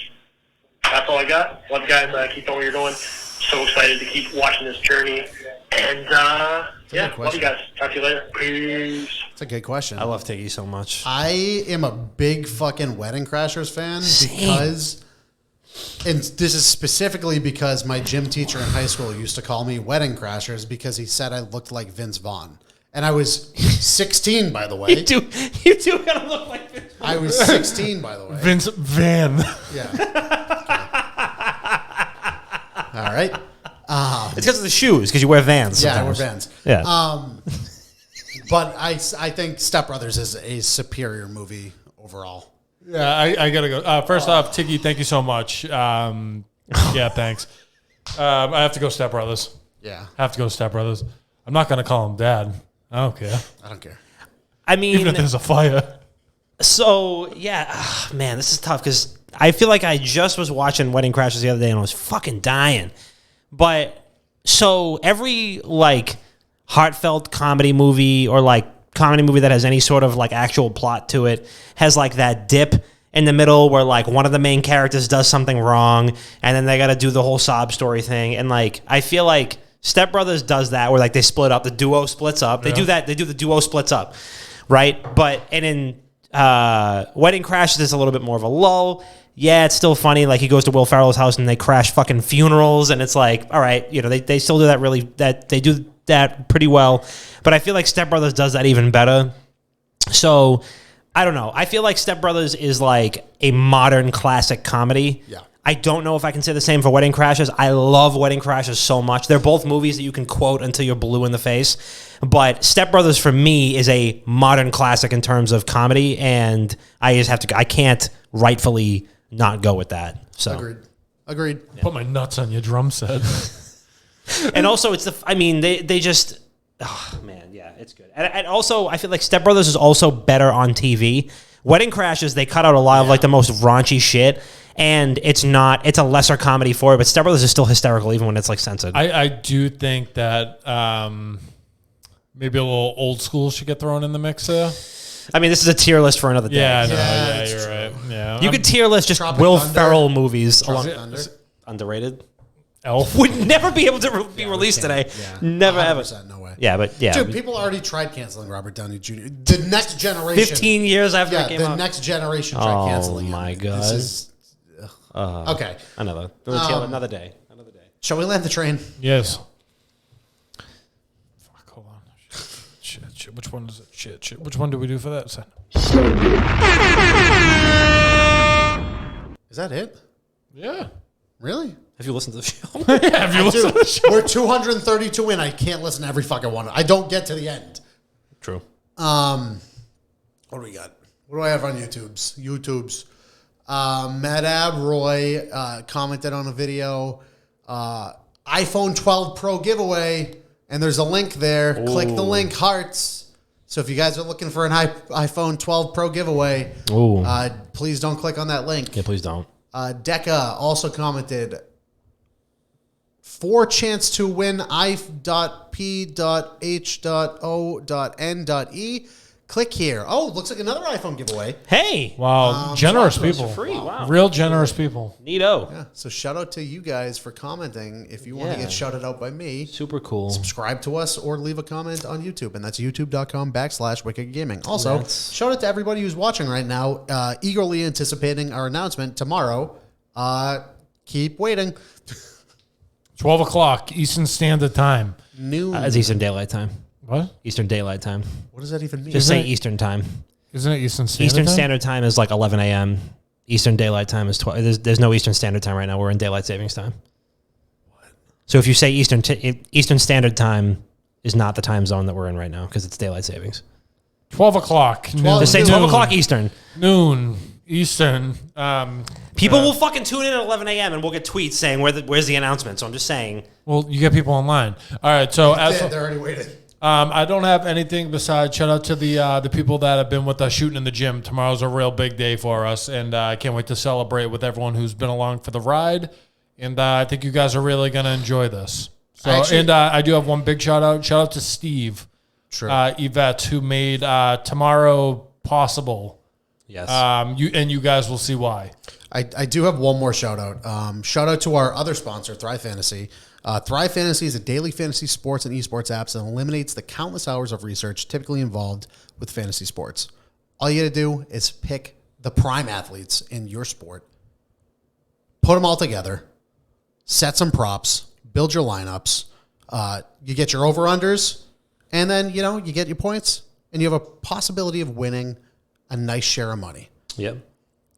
That's all I got. Love you guys. Keep doing what you're doing. So excited to keep watching this journey. And, love you guys. Talk to you later. Peace. It's a good question. I love Tiggy so much. I am a big fucking Wedding Crashers fan because, and this is specifically because my gym teacher in high school used to call me Wedding Crashers because he said I looked like Vince Vaughn. And I was 16, by the way. You do kind of look like Vince Vaughn. I was 16, by the way. Vince Van. Yeah. Okay. All right. It's because of the shoes, because you wear Vans Yeah, sometimes. I wear Vans. Yeah. But I think Step Brothers is a superior movie overall. Yeah, I gotta go. First off, Tiggy, thank you so much. Yeah, thanks. I have to go Step Brothers. Yeah. I have to go Step Brothers. I'm not gonna call him Dad. I don't care. I don't care. I mean, Even if there's a fire. So, yeah, man, this is tough because I feel like I just was watching Wedding Crashers the other day and I was fucking dying. But so every like heartfelt comedy movie or like comedy movie that has any sort of like actual plot to it has like that dip in the middle where like one of the main characters does something wrong and then they got to do the whole sob story thing. And like I feel like Step Brothers does that where like they split up, the duo splits up. They do that. They do the duo splits up, right? But and in Wedding Crashers is a little bit more of a lull. Yeah, it's still funny. Like, he goes to Will Ferrell's house and they crash fucking funerals, and it's like, all right, you know, they still do that they do that pretty well. But I feel like Step Brothers does that even better. So, I don't know. I feel like Step Brothers is like a modern classic comedy. Yeah. I don't know if I can say the same for Wedding Crashers. I love Wedding Crashers so much. They're both movies that you can quote until you're blue in the face. But Step Brothers for me is a modern classic in terms of comedy, and I can't rightfully not go with that. So Agreed. Yeah. Put my nuts on your drum set. And also they just, oh man, yeah, it's good. And also I feel like Step Brothers is also better on TV. Wedding Crashers, they cut out a lot of like the most raunchy shit. And it's a lesser comedy for it, but Step Brothers is still hysterical even when it's like censored. I do think that maybe a little old school should get thrown in the mix there. I mean, this is a tier list for another day. Yeah, you're right. Yeah, you could tier list just Tropic Will Thunder. Ferrell movies. Underrated? Elf Would never be able to be released today. Yeah. Never ever. No way. Yeah, but yeah. Dude, people already tried canceling Robert Downey Jr. The next generation. 15 years after it came out. the next generation tried canceling him. Oh my God. This is... okay. Another day. Shall we land the train? Yes. Fuck, hold on. Shit. Which one is it? Shit. Which one do we do for that? Is that it? Yeah. Really? Have you listened to the show? Yeah, have you listened to the show? We're 232 in. I can't listen to every fucking one. I don't get to the end. True. What do we got? What do I have on YouTube's? Madab Roy commented on a video. iPhone 12 Pro giveaway, and there's a link there. Ooh. Click the link, hearts. So if you guys are looking for an iPhone 12 Pro giveaway, please don't click on that link. Yeah, please don't. Decca also commented, for chance to win if.p.h.o.n.e. Click here. Oh, looks like another iPhone giveaway. Hey. Wow. Generous people. Free. Wow. Real generous people. Neato. Yeah. So shout out to you guys for commenting. If you want to get shouted out by me, super cool. Subscribe to us or leave a comment on YouTube. And that's youtube.com/Wicked Gaming. Also, shout out to everybody who's watching right now, eagerly anticipating our announcement tomorrow. Keep waiting. 12 o'clock Eastern Standard Time. Noon. It's Eastern Daylight Time. What? Eastern Daylight Time. What does that even mean? Just say Eastern Time. Isn't it Eastern Standard Eastern Time? Standard Time is like 11 a.m. Eastern Daylight Time is 12. There's no Eastern Standard Time right now. We're in Daylight Savings Time. What? So if you say Eastern Standard Time is not the time zone that we're in right now because it's Daylight Savings. 12 o'clock. Just say 12 o'clock Eastern. Noon Eastern. People will fucking tune in at 11 a.m. and we'll get tweets saying where's the announcement. So I'm just saying. Well, you get people online. All right. So they're already waiting. I don't have anything besides shout out to the people that have been with us shooting in the gym. Tomorrow's a real big day for us, and I can't wait to celebrate with everyone who's been along for the ride. And I think you guys are really going to enjoy this. So, I do have one big shout out. Shout out to Steve, Yvette, who made tomorrow possible. Yes. You guys will see why. I do have one more shout out. Shout out to our other sponsor, Thrive Fantasy. Thrive Fantasy is a daily fantasy sports and esports app that eliminates the countless hours of research typically involved with fantasy sports. All you got to do is pick the prime athletes in your sport, put them all together, set some props, build your lineups, you get your over-unders, and then, you get your points, and you have a possibility of winning a nice share of money. Yep.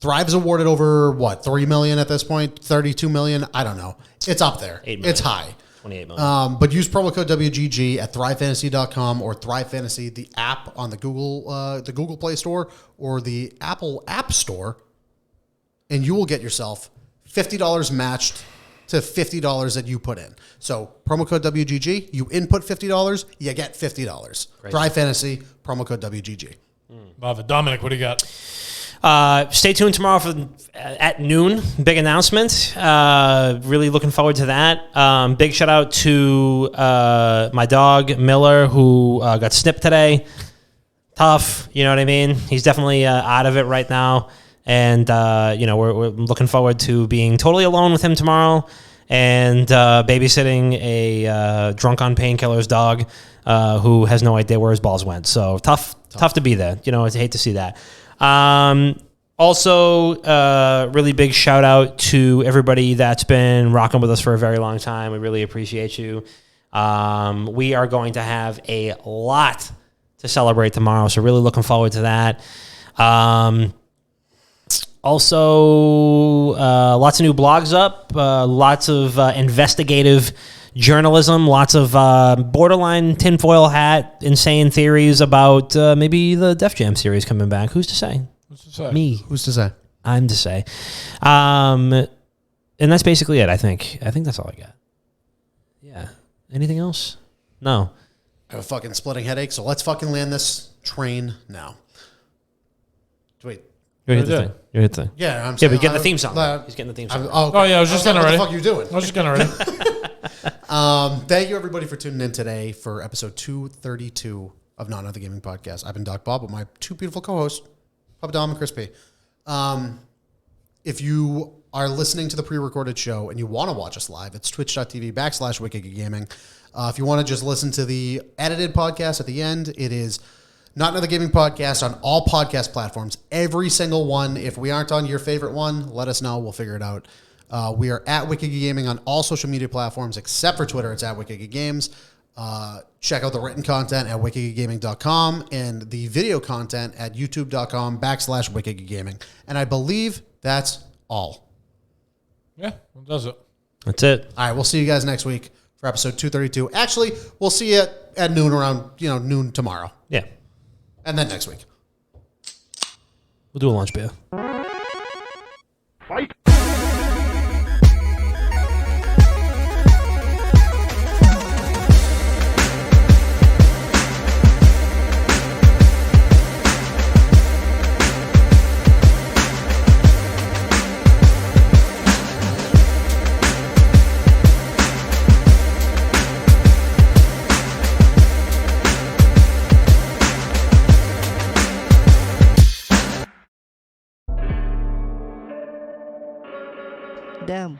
Thrive's awarded over, $3 million at this point? $32 million? I don't know. It's up there. 8 million. It's high. 28 million. But use promo code WGG at thrivefantasy.com or Thrive Fantasy, the app on the Google Play Store or the Apple App Store, and you will get yourself $50 matched to $50 that you put in. So promo code WGG, you input $50, you get $50. Great. Thrive Fantasy, promo code WGG. Love it. Dominic, what do you got? Stay tuned tomorrow for at noon. Big announcement. Really looking forward to that. Big shout out to my dog Miller, who got snipped today. Tough, you know what I mean? He's definitely out of it right now, and we're looking forward to being totally alone with him tomorrow and babysitting a drunk on painkillers dog who has no idea where his balls went. So tough to be there. I hate to see that. Also, really big shout out to everybody that's been rocking with us for a very long time. We really appreciate you. We are going to have a lot to celebrate tomorrow, so really looking forward to that. Also, lots of new blogs up, lots of investigative journalism, lots of borderline tinfoil hat, insane theories about maybe the Def Jam series coming back. Who's to say? Me. Who's to say? I'm to say. And that's basically it, I think. I think that's all I got. Yeah. Anything else? No. I have a fucking splitting headache, so let's fucking land this train now. Wait. You hit the thing. You hit the thing. Yeah, I'm Yeah, saying. but getting the theme song. He's getting the theme song. Oh, yeah, I was just getting ready. What the fuck are you doing? I was just getting ready. Thank you, everybody, for tuning in today for episode 232 of Not Another Gaming Podcast. I've been Doc Bob with my two beautiful co-hosts, Papa Dom and Crispy. If you are listening to the pre-recorded show and you want to watch us live, it's twitch.tv/WickedGaming. If you want to just listen to the edited podcast at the end, it is Not Another Gaming Podcast on all podcast platforms, every single one. If we aren't on your favorite one, let us know. We'll figure it out. We are at Wicked Gaming on all social media platforms except for Twitter. It's at Wicked Games. Check out the written content at wickedgaming.com and the video content at youtube.com/Wicked Gaming. And I believe that's all. Yeah, that does it. That's it. All right, we'll see you guys next week for episode 232. Actually, we'll see you at noon around, noon tomorrow. Yeah. And then next week. We'll do a lunch beer. Fight! Damn.